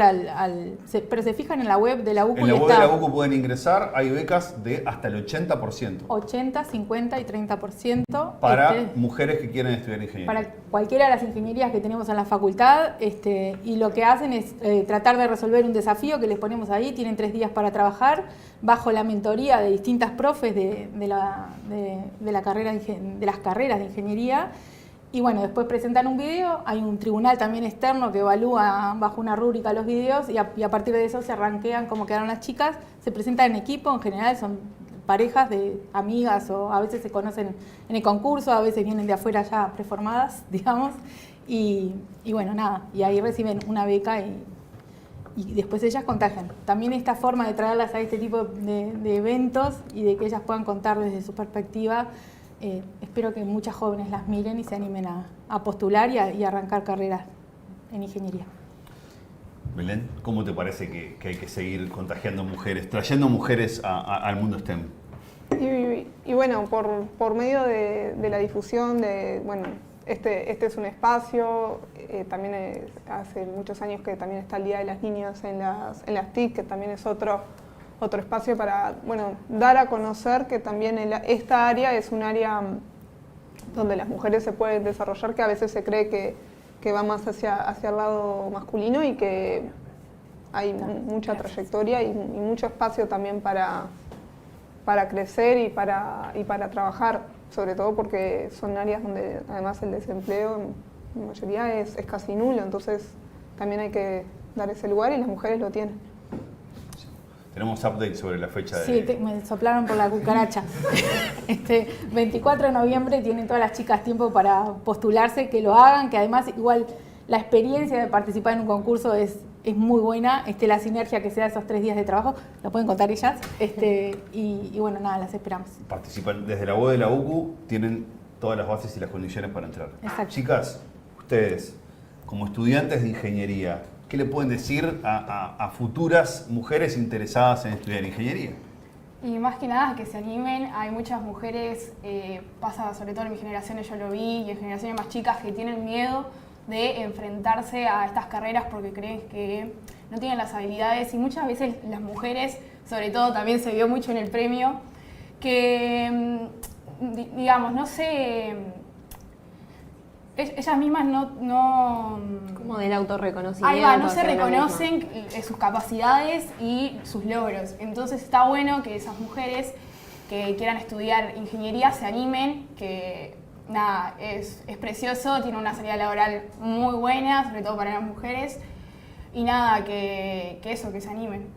pero se fijan en la web de la UCU. En la web de la UCU pueden ingresar, hay becas de hasta el 80%. 80, 50 y 30%. Para mujeres que quieren estudiar ingeniería. Para cualquiera de las ingenierías que tenemos en la facultad, y lo que hacen es tratar de resolver un desafío que les ponemos ahí, tienen 3 días para trabajar, bajo la mentoría de distintas profes de las carreras de ingeniería. Y bueno, después presentan un video, hay un tribunal también externo que evalúa bajo una rúbrica los videos y a partir de eso se rankean cómo quedaron las chicas, se presentan en equipo, en general son parejas de amigas o a veces se conocen en el concurso, a veces vienen de afuera ya preformadas, digamos, y bueno, nada, y ahí reciben una beca y después ellas contagian. También esta forma de traerlas a este tipo de eventos y de que ellas puedan contar desde su perspectiva, espero que muchas jóvenes las miren y se animen a postular y arrancar carreras en ingeniería. Belén, ¿cómo te parece que hay que seguir contagiando mujeres, trayendo mujeres al mundo STEM? Y bueno, por medio de la difusión, este es un espacio, también hace muchos años que también está el Día de las Niñas en las TIC, que también es otro espacio para dar a conocer que también esta área es un área donde las mujeres se pueden desarrollar, que a veces se cree que va más hacia el lado masculino y que hay mucha trayectoria y mucho espacio también para crecer y para trabajar, sobre todo porque son áreas donde además el desempleo en mayoría es casi nulo, entonces también hay que dar ese lugar y las mujeres lo tienen. Tenemos update sobre la fecha de... Sí, me soplaron por la cucaracha. 24 de noviembre tienen todas las chicas tiempo para postularse, que lo hagan, que además igual la experiencia de participar en un concurso es es muy buena, la sinergia que se da esos 3 días de trabajo, lo pueden contar ellas, y bueno, nada, las esperamos. Participan desde la web de la UCU, tienen todas las bases y las condiciones para entrar. Exacto. Chicas, ustedes, como estudiantes de ingeniería, ¿qué le pueden decir a futuras mujeres interesadas en estudiar ingeniería? Y más que nada que se animen, hay muchas mujeres, pasa sobre todo en mi generación, yo lo vi, y en generaciones más chicas que tienen miedo de enfrentarse a estas carreras porque creen que no tienen las habilidades, y muchas veces las mujeres, sobre todo también se vio mucho en el premio, que digamos, no sé, ellas mismas no como del autorreconocimiento. Ahí va, no se reconocen sus capacidades y sus logros. Entonces está bueno que esas mujeres que quieran estudiar ingeniería se animen, que nada, es precioso, tiene una salida laboral muy buena, sobre todo para las mujeres, y nada, que eso, que se animen.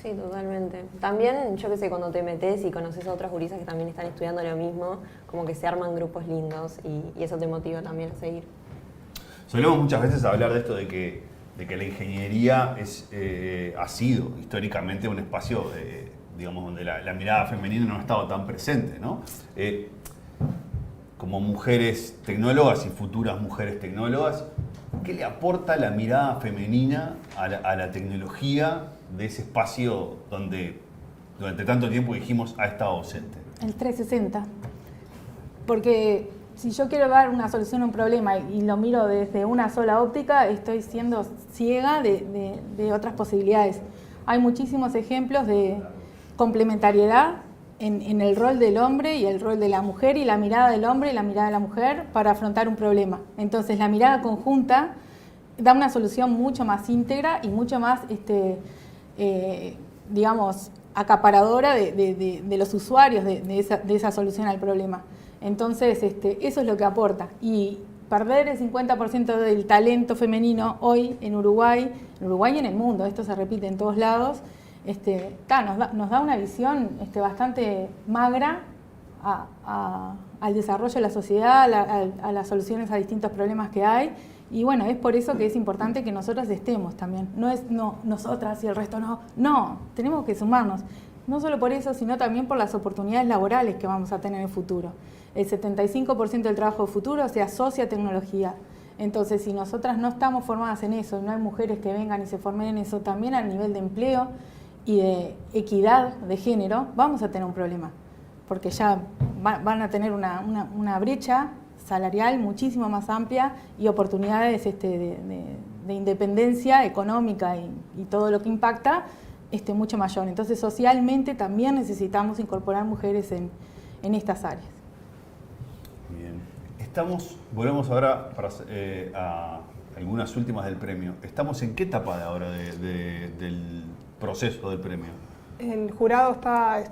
Sí, totalmente. También, yo qué sé, cuando te metes y conoces a otras gurisas que también están estudiando lo mismo, como que se arman grupos lindos y eso te motiva también a seguir. Solemos muchas veces hablar de esto de que la ingeniería ha sido históricamente un espacio, digamos, donde la mirada femenina no ha estado tan presente, ¿no? Como mujeres tecnólogas y futuras mujeres tecnólogas, ¿qué le aporta la mirada femenina a la tecnología de ese espacio donde durante tanto tiempo dijimos ha estado ausente? El 360. Porque si yo quiero dar una solución a un problema y lo miro desde una sola óptica, estoy siendo ciega de otras posibilidades. Hay muchísimos ejemplos de complementariedad en el rol del hombre y el rol de la mujer, y la mirada del hombre y la mirada de la mujer para afrontar un problema. Entonces la mirada conjunta da una solución mucho más íntegra y mucho más, digamos, acaparadora de los usuarios de esa solución al problema. Entonces, eso es lo que aporta. Y perder el 50% del talento femenino hoy en Uruguay y en el mundo, esto se repite en todos lados, nos da una visión bastante magra al desarrollo de la sociedad, a las soluciones a distintos problemas que hay. Y bueno, es por eso que es importante que nosotras estemos también. No es nosotras y el resto no. No, tenemos que sumarnos. No solo por eso, sino también por las oportunidades laborales que vamos a tener en el futuro. El 75% del trabajo de futuro se asocia a tecnología. Entonces, si nosotras no estamos formadas en eso, no hay mujeres que vengan y se formen en eso, también a nivel de empleo y de equidad de género, vamos a tener un problema. Porque ya van a tener una brecha salarial muchísimo más amplia y oportunidades de independencia económica y todo lo que impacta mucho mayor. Entonces, socialmente también necesitamos incorporar mujeres en estas áreas. Bien. Volvemos ahora a algunas últimas del premio. ¿Estamos en qué etapa de ahora del proceso del premio? El jurado está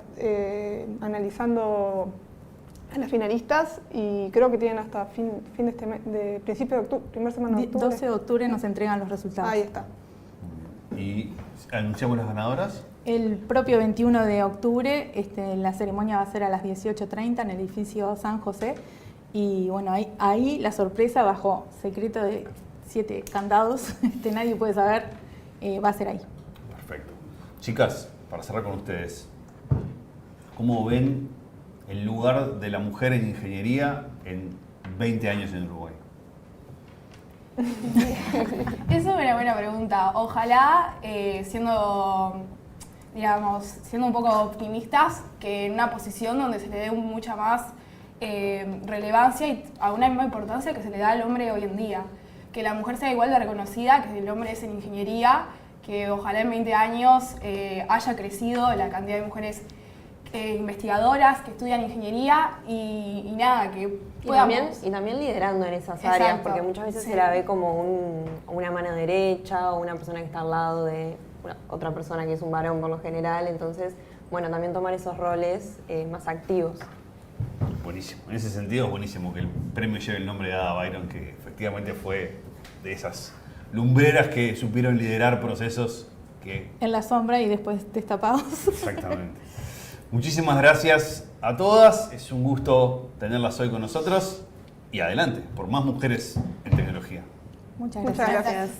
analizando a las finalistas y creo que tienen hasta fin de este mes, de principio de octubre, primera semana de octubre. 12 de octubre nos entregan los resultados. Ahí está. ¿Y anunciamos las ganadoras? El propio 21 de octubre, la ceremonia va a ser a las 18:30 en el edificio San José. Y bueno, ahí la sorpresa bajo secreto de 7 candados, nadie puede saber, va a ser ahí. Perfecto. Chicas, para cerrar con ustedes, ¿cómo ven el lugar de la mujer en ingeniería en 20 años en Uruguay? Es una buena pregunta. Ojalá, siendo un poco optimistas, que en una posición donde se le dé mucha más relevancia y a una misma importancia que se le da al hombre hoy en día. Que la mujer sea igual de reconocida que el hombre es en ingeniería, que ojalá en 20 años haya crecido la cantidad de mujeres investigadoras que estudian ingeniería y nada, que podamos... Y también liderando en esas áreas, Exacto, porque muchas veces sí. se la ve como una mano derecha o una persona que está al lado de otra persona que es un varón por lo general. Entonces, bueno, también tomar esos roles más activos. Buenísimo. En ese sentido es buenísimo que el premio lleve el nombre de Ada Byron, que efectivamente fue de esas lumbreras que supieron liderar procesos que... En la sombra y después destapados. Exactamente. Muchísimas gracias a todas. Es un gusto tenerlas hoy con nosotros. Y adelante, por más mujeres en tecnología. Muchas Muchas gracias. gracias.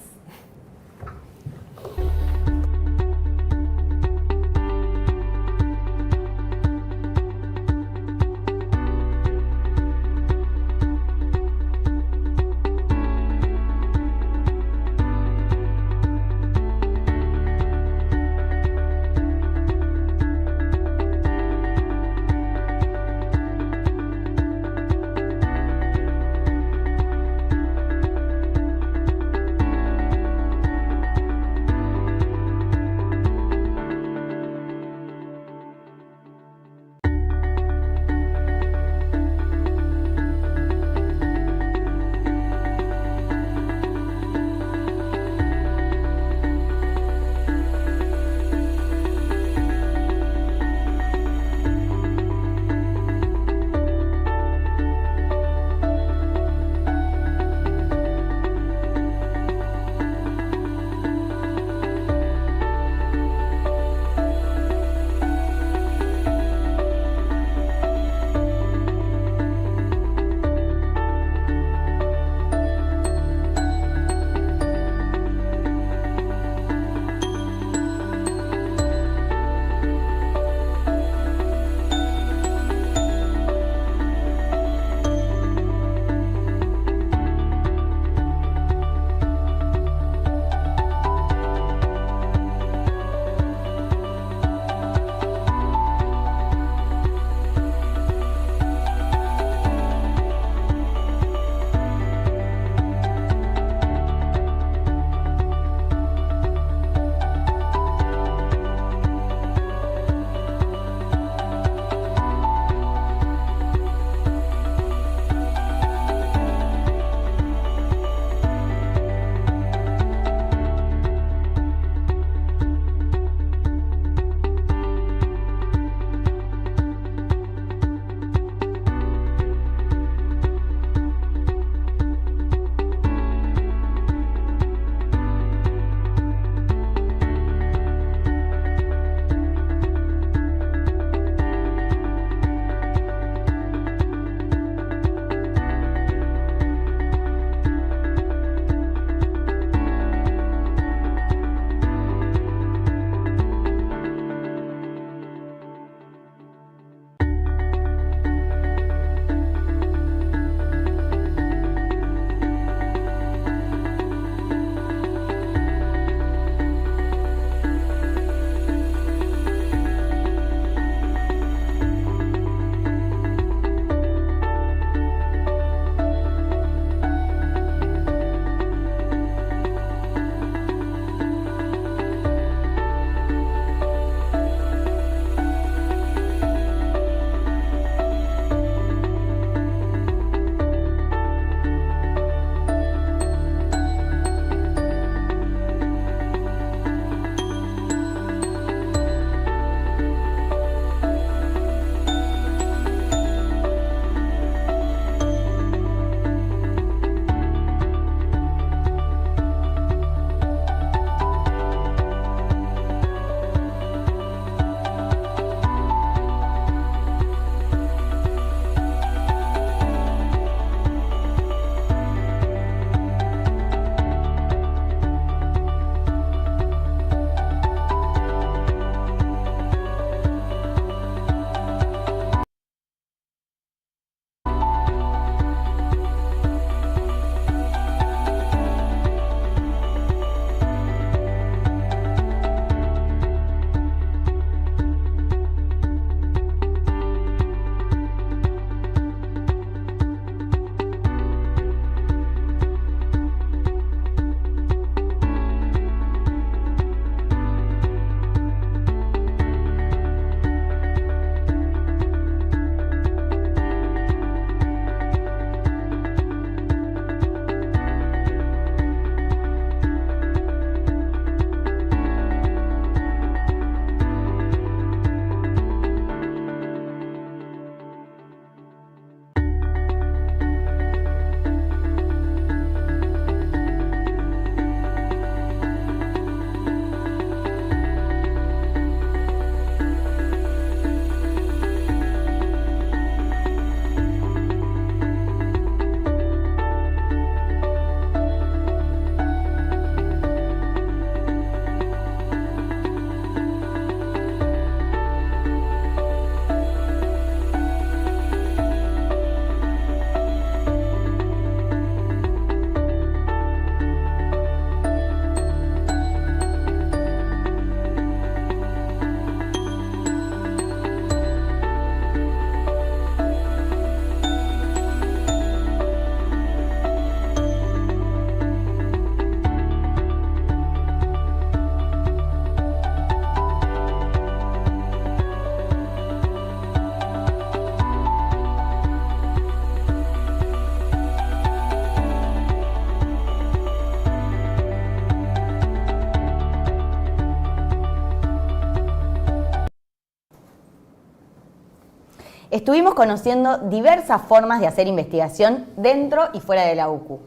Estuvimos conociendo diversas formas de hacer investigación dentro y fuera de la UCU.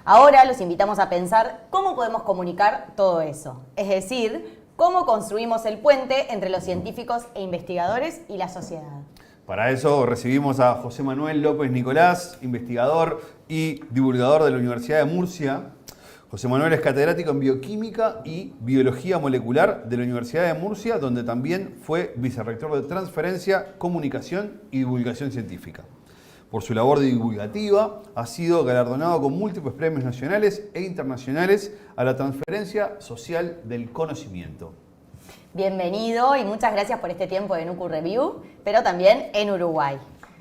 Ahora los invitamos a pensar cómo podemos comunicar todo eso, es decir, cómo construimos el puente entre los científicos e investigadores y la sociedad. Para eso recibimos a José Manuel López Nicolás, investigador y divulgador de la Universidad de Murcia. José Manuel es catedrático en Bioquímica y Biología Molecular de la Universidad de Murcia, donde también fue vicerrector de Transferencia, Comunicación y Divulgación Científica. Por su labor divulgativa, ha sido galardonado con múltiples premios nacionales e internacionales a la transferencia social del conocimiento. Bienvenido y muchas gracias por este tiempo en UCU Review, pero también en Uruguay.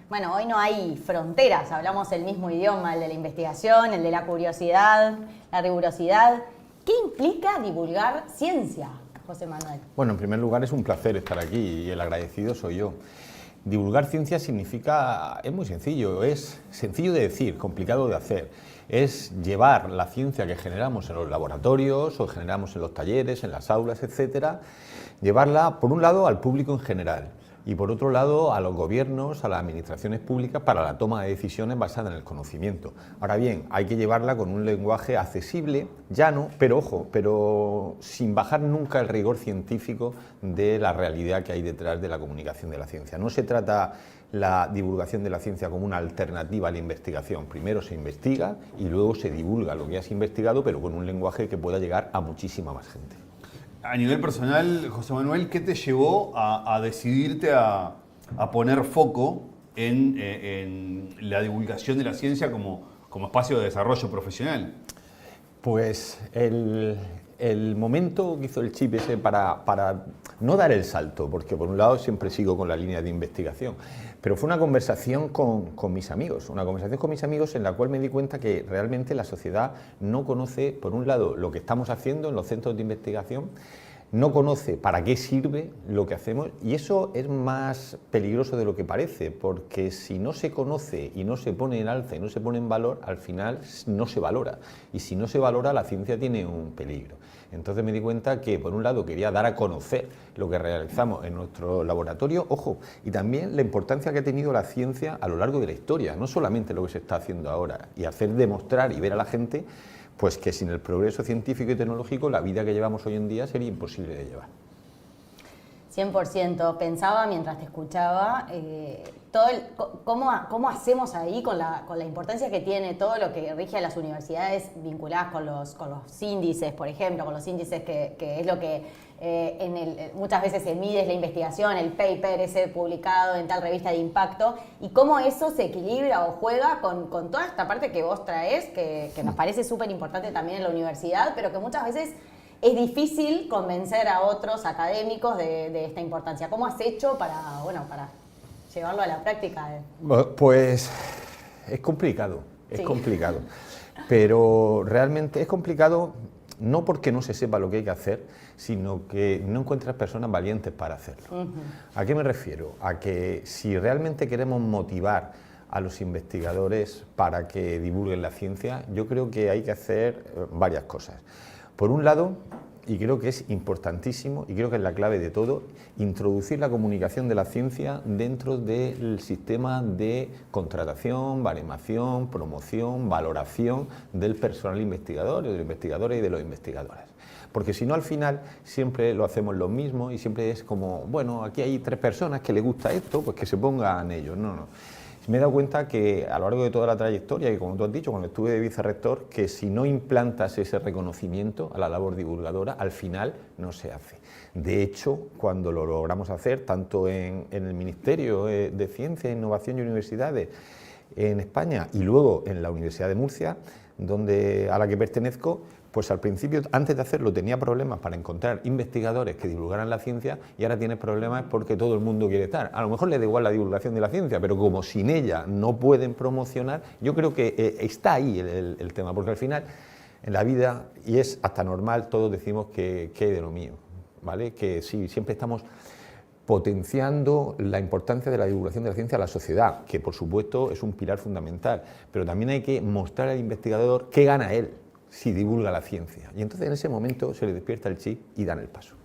Bueno, hoy no hay fronteras, hablamos el mismo idioma, el de la investigación, el de la curiosidad, la rigurosidad. ¿Qué implica divulgar ciencia, José Manuel? Bueno, en primer lugar es un placer estar aquí y el agradecido soy yo. Divulgar ciencia significa, es muy sencillo, es sencillo de decir, complicado de hacer. Es llevar la ciencia que generamos en los laboratorios o generamos en los talleres, en las aulas, etcétera, llevarla, por un lado, al público en general y, por otro lado, a los gobiernos, a las administraciones públicas para la toma de decisiones basada en el conocimiento. Ahora bien, hay que llevarla con un lenguaje accesible, llano, pero ojo, pero sin bajar nunca el rigor científico de la realidad que hay detrás de la comunicación de la ciencia. No se trata la divulgación de la ciencia como una alternativa a la investigación. Primero se investiga y luego se divulga lo que has investigado, pero con un lenguaje que pueda llegar a muchísima más gente. A nivel personal, José Manuel, ¿qué te llevó a decidirte a poner foco en la divulgación de la ciencia como espacio de desarrollo profesional? Pues el momento que hizo el chip ese para no dar el salto, porque por un lado siempre sigo con la línea de investigación, pero fue una conversación con mis amigos, en la cual me di cuenta que realmente la sociedad no conoce, por un lado, lo que estamos haciendo en los centros de investigación, no conoce para qué sirve lo que hacemos, y eso es más peligroso de lo que parece, porque si no se conoce y no se pone en alza y no se pone en valor, al final no se valora, y si no se valora, la ciencia tiene un peligro. Entonces me di cuenta que, por un lado, quería dar a conocer lo que realizamos en nuestro laboratorio, ojo, y también la importancia que ha tenido la ciencia a lo largo de la historia, no solamente lo que se está haciendo ahora, y hacer demostrar y ver a la gente pues que sin el progreso científico y tecnológico la vida que llevamos hoy en día sería imposible de llevar. 100%. Pensaba mientras te escuchaba cómo hacemos ahí con la importancia que tiene todo lo que rige a las universidades vinculadas con los índices, por ejemplo, con los índices que es lo que muchas veces se mide, es la investigación, el paper ese publicado en tal revista de impacto, y cómo eso se equilibra o juega con toda esta parte que vos traes, que nos parece súper importante también en la universidad, pero que muchas veces es difícil convencer a otros académicos de esta importancia. ¿Cómo has hecho para llevarlo a la práctica? Pues es complicado, pero realmente es complicado no porque no se sepa lo que hay que hacer, sino que no encuentras personas valientes para hacerlo. ¿A qué me refiero? A que si realmente queremos motivar a los investigadores para que divulguen la ciencia, yo creo que hay que hacer varias cosas. Por un lado, y creo que es importantísimo, y creo que es la clave de todo, introducir la comunicación de la ciencia dentro del sistema de contratación, baremación, promoción, valoración del personal investigador, de los investigadores y de los investigadores. Porque si no, al final siempre lo hacemos lo mismo y siempre es como, bueno, aquí hay 3 personas que les gusta esto, pues que se pongan ellos. No. Me he dado cuenta que a lo largo de toda la trayectoria, y como tú has dicho, cuando estuve de vicerrector, que si no implantas ese reconocimiento a la labor divulgadora, al final no se hace. De hecho, cuando lo logramos hacer, tanto en el Ministerio de Ciencia, Innovación y Universidades en España y luego en la Universidad de Murcia, a la que pertenezco, pues al principio, antes de hacerlo, tenía problemas para encontrar investigadores que divulgaran la ciencia, y ahora tienes problemas porque todo el mundo quiere estar. A lo mejor les da igual la divulgación de la ciencia, pero como sin ella no pueden promocionar, yo creo que está ahí el tema, porque al final, en la vida, y es hasta normal, todos decimos que hay de lo mío, ¿vale? Que sí, siempre estamos potenciando la importancia de la divulgación de la ciencia a la sociedad, que por supuesto es un pilar fundamental, pero también hay que mostrar al investigador qué gana él si divulga la ciencia. Y entonces en ese momento se le despierta el chip y dan el paso.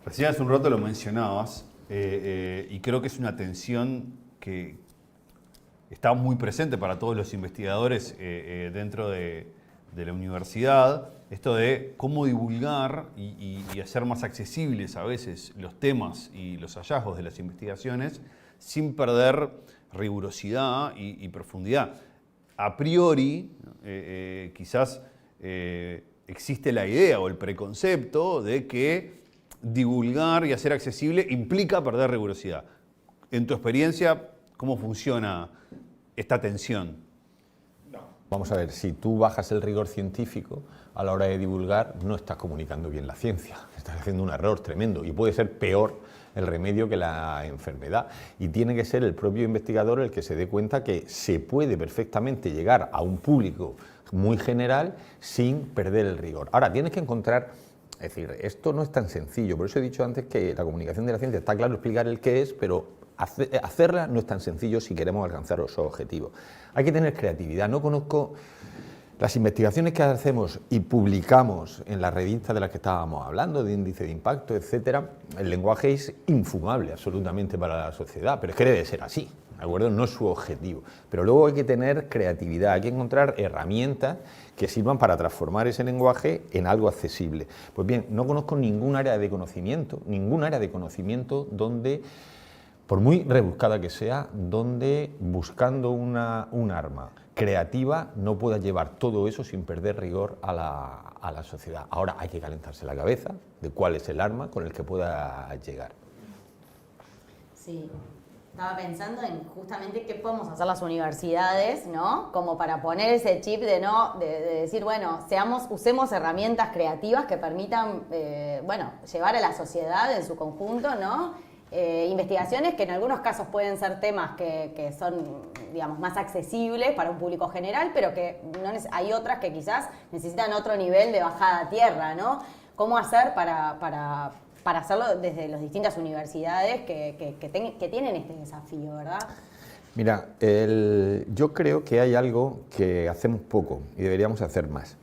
Recién hace un rato lo mencionabas, y creo que es una tensión que está muy presente para todos los investigadores dentro de la universidad, esto de cómo divulgar y hacer más accesibles a veces los temas y los hallazgos de las investigaciones sin perder rigurosidad y profundidad. A priori, quizás existe la idea o el preconcepto de que divulgar y hacer accesible implica perder rigurosidad. En tu experiencia, ¿cómo funciona esta tensión? Vamos a ver, si tú bajas el rigor científico a la hora de divulgar, no estás comunicando bien la ciencia, estás haciendo un error tremendo y puede ser peor el remedio que la enfermedad. Y tiene que ser el propio investigador el que se dé cuenta que se puede perfectamente llegar a un público muy general sin perder el rigor. Ahora, tienes que encontrar, es decir, esto no es tan sencillo, por eso he dicho antes que la comunicación de la ciencia está claro explicar el qué es, pero hacerla no es tan sencillo si queremos alcanzar los objetivos. Hay que tener creatividad. No conozco las investigaciones que hacemos y publicamos en las revistas de las que estábamos hablando, de índice de impacto, etcétera. El lenguaje es infumable absolutamente para la sociedad, pero es que debe ser así, ¿de acuerdo? No es su objetivo. Pero luego hay que tener creatividad, hay que encontrar herramientas que sirvan para transformar ese lenguaje en algo accesible. Pues bien, no conozco ningún área de conocimiento donde, por muy rebuscada que sea, donde buscando un arma creativa no pueda llevar todo eso sin perder rigor a la sociedad. Ahora hay que calentarse la cabeza de cuál es el arma con el que pueda llegar. Sí, estaba pensando en justamente qué podemos hacer las universidades, ¿no? Como para poner ese chip de decir, bueno, usemos herramientas creativas que permitan, llevar a la sociedad en su conjunto, ¿no? Investigaciones que en algunos casos pueden ser temas que son, digamos, más accesibles para un público general, pero que hay otras que quizás necesitan otro nivel de bajada a tierra, ¿no? ¿Cómo hacer para hacerlo desde las distintas universidades que tienen este desafío, verdad? Mira, yo creo que hay algo que hacemos poco y deberíamos hacer más,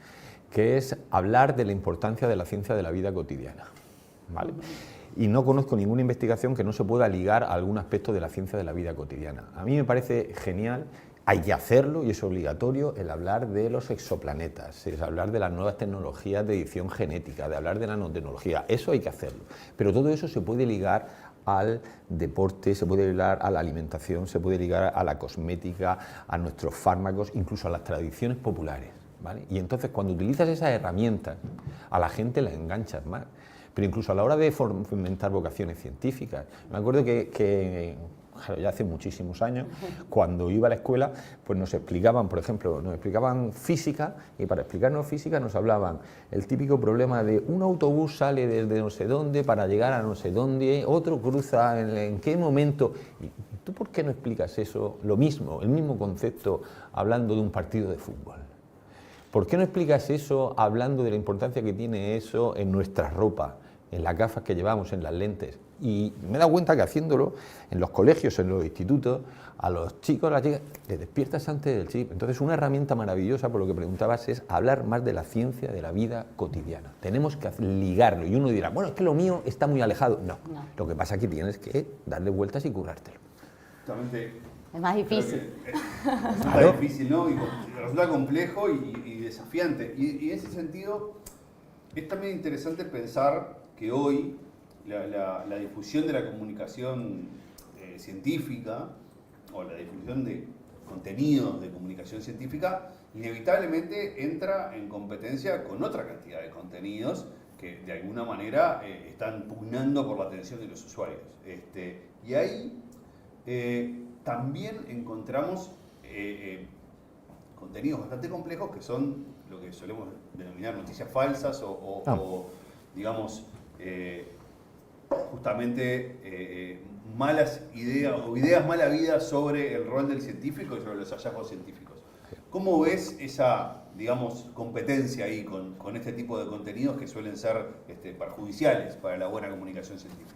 que es hablar de la importancia de la ciencia de la vida cotidiana, ¿vale? Y no conozco ninguna investigación que no se pueda ligar a algún aspecto de la ciencia de la vida cotidiana. A mí me parece genial, hay que hacerlo y es obligatorio, el hablar de los exoplanetas, es hablar de las nuevas tecnologías de edición genética, de hablar de la nanotecnología, eso hay que hacerlo. Pero todo eso se puede ligar al deporte, se puede ligar a la alimentación, se puede ligar a la cosmética, a nuestros fármacos, incluso a las tradiciones populares, ¿vale? Y entonces cuando utilizas esas herramientas, a la gente la enganchas más. Pero incluso a la hora de fomentar vocaciones científicas. Me acuerdo que ya hace muchísimos años, cuando iba a la escuela, pues nos explicaban, por ejemplo, física, y para explicarnos física nos hablaban el típico problema de un autobús sale desde no sé dónde para llegar a no sé dónde, otro cruza en qué momento. ¿Y tú por qué no explicas eso, lo mismo, el mismo concepto, hablando de un partido de fútbol? ¿Por qué no explicas eso hablando de la importancia que tiene eso en nuestra ropa, en las gafas que llevamos, en las lentes? Y me he dado cuenta que haciéndolo en los colegios, en los institutos, a los chicos, a las chicas, les despiertas antes del chip. Entonces, una herramienta maravillosa, por lo que preguntabas, es hablar más de la ciencia de la vida cotidiana. Tenemos que ligarlo. Y uno dirá, bueno, es que lo mío está muy alejado. No. Lo que pasa es que tienes que darle vueltas y currártelo. Es más difícil. Es más difícil, ¿no? Y resulta complejo y desafiante. Y en ese sentido, es también interesante pensar que hoy la difusión de la comunicación científica o la difusión de contenidos de comunicación científica inevitablemente entra en competencia con otra cantidad de contenidos que de alguna manera están pugnando por la atención de los usuarios. Y ahí también encontramos contenidos bastante complejos que son lo que solemos denominar noticias falsas o digamos, justamente malas ideas o ideas mal habidas sobre el rol del científico y sobre los hallazgos científicos. ¿Cómo ves esa, digamos, competencia ahí con este tipo de contenidos que suelen ser perjudiciales para la buena comunicación científica?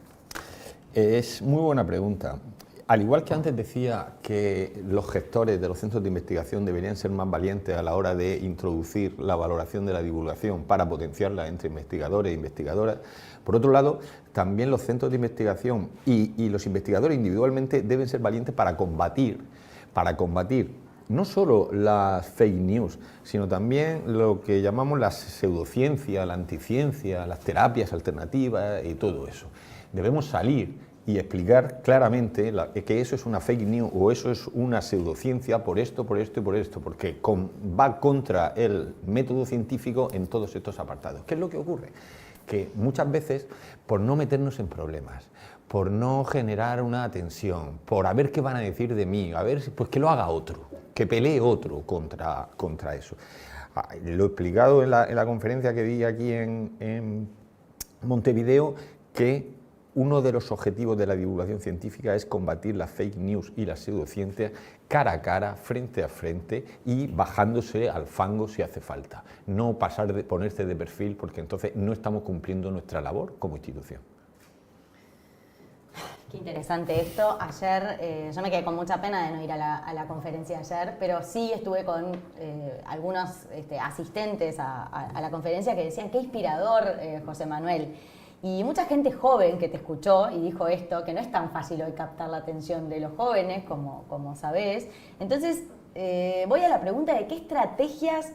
Es muy buena pregunta. al igual que antes decía que los gestores de los centros de investigación deberían ser más valientes a la hora de introducir la valoración de la divulgación para potenciarla entre investigadores e investigadoras, por otro lado, también los centros de investigación y los investigadores individualmente deben ser valientes para combatir no solo las fake news, sino también lo que llamamos la pseudociencia, la anticiencia, las terapias alternativas y todo eso. Debemos salir y explicar claramente que eso es una fake news o eso es una pseudociencia por esto, por esto y por esto, porque va contra el método científico en todos estos apartados. ¿Qué es lo que ocurre? Que muchas veces, por no meternos en problemas, por no generar una tensión, por a ver qué van a decir de mí, a ver, pues que lo haga otro, que pelee otro contra eso. Lo he explicado en la conferencia que di aquí en Montevideo, que uno de los objetivos de la divulgación científica es combatir las fake news y las pseudociencias cara a cara, frente a frente y bajándose al fango si hace falta. No ponerse de perfil, porque entonces no estamos cumpliendo nuestra labor como institución. Qué interesante esto. Ayer, yo me quedé con mucha pena de no ir a la conferencia ayer, pero sí estuve con algunos asistentes a la conferencia que decían, qué inspirador, José Manuel. Y mucha gente joven que te escuchó y dijo esto, que no es tan fácil hoy captar la atención de los jóvenes, como sabés. Entonces, voy a la pregunta de qué estrategias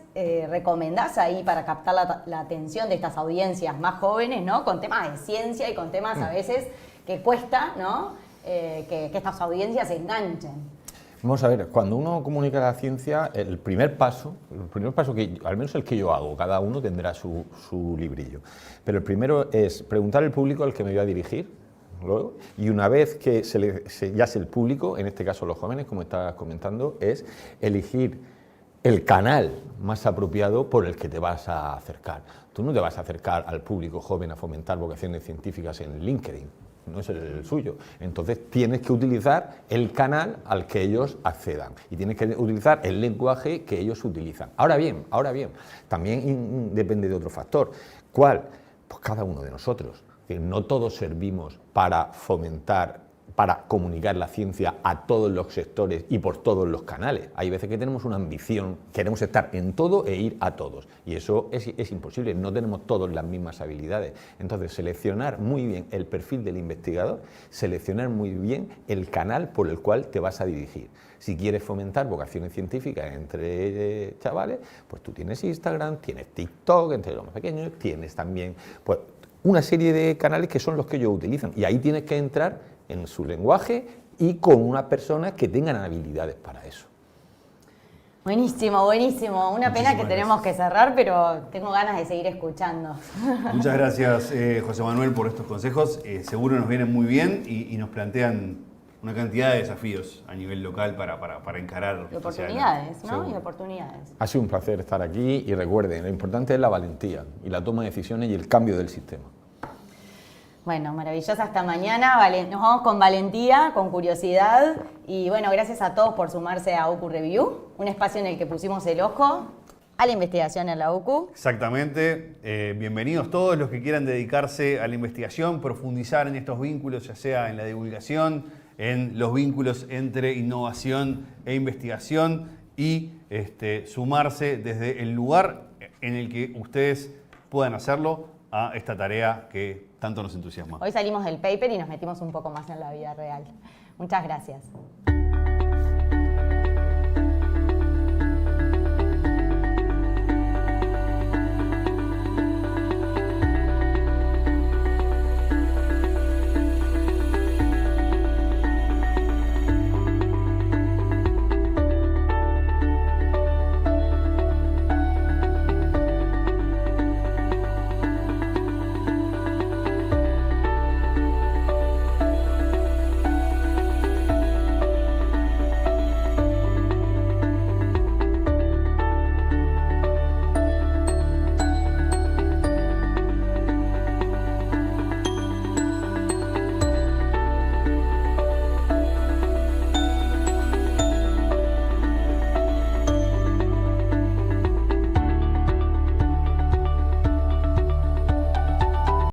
recomendás ahí para captar la atención de estas audiencias más jóvenes, ¿no? Con temas de ciencia y con temas a veces que cuesta, ¿no? Que estas audiencias se enganchen. Vamos a ver, cuando uno comunica la ciencia, el primer paso que, al menos el que yo hago, cada uno tendrá su librillo, pero el primero es preguntar al público al que me voy a dirigir, luego, y una vez que ya sé el público, en este caso los jóvenes, como estabas comentando, es elegir el canal más apropiado por el que te vas a acercar. Tú no te vas a acercar al público joven a fomentar vocaciones científicas en LinkedIn, no es el suyo. Entonces tienes que utilizar el canal al que ellos accedan y tienes que utilizar el lenguaje que ellos utilizan. Ahora bien, también depende de otro factor. ¿Cuál? Pues cada uno de nosotros. No todos servimos para fomentar, para comunicar la ciencia a todos los sectores y por todos los canales. Hay veces que tenemos una ambición, queremos estar en todo e ir a todos, y eso es imposible, no tenemos todos las mismas habilidades. Entonces, seleccionar muy bien el perfil del investigador, seleccionar muy bien el canal por el cual te vas a dirigir. Si quieres fomentar vocaciones científicas entre chavales, pues tú tienes Instagram, tienes TikTok entre los más pequeños, tienes también pues una serie de canales que son los que ellos utilizan, y ahí tienes que entrar en su lenguaje y con unas personas que tengan habilidades para eso. Buenísimo, buenísimo. Una pena que tenemos que cerrar, pero tengo ganas de seguir escuchando. Muchas gracias, José Manuel, por estos consejos. Seguro nos vienen muy bien y nos plantean una cantidad de desafíos a nivel local para encarar. Y oportunidades, ¿no? Y oportunidades. Ha sido un placer estar aquí y recuerden, lo importante es la valentía y la toma de decisiones y el cambio del sistema. Bueno, maravillosa, hasta mañana. Nos vamos con valentía, con curiosidad. Y bueno, gracias a todos por sumarse a UCU Review, un espacio en el que pusimos el ojo a la investigación en la UCU. Exactamente. Bienvenidos todos los que quieran dedicarse a la investigación, profundizar en estos vínculos, ya sea en la divulgación, en los vínculos entre innovación e investigación y sumarse desde el lugar en el que ustedes puedan hacerlo a esta tarea que tanto nos entusiasma. Hoy salimos del paper y nos metimos un poco más en la vida real. Muchas gracias.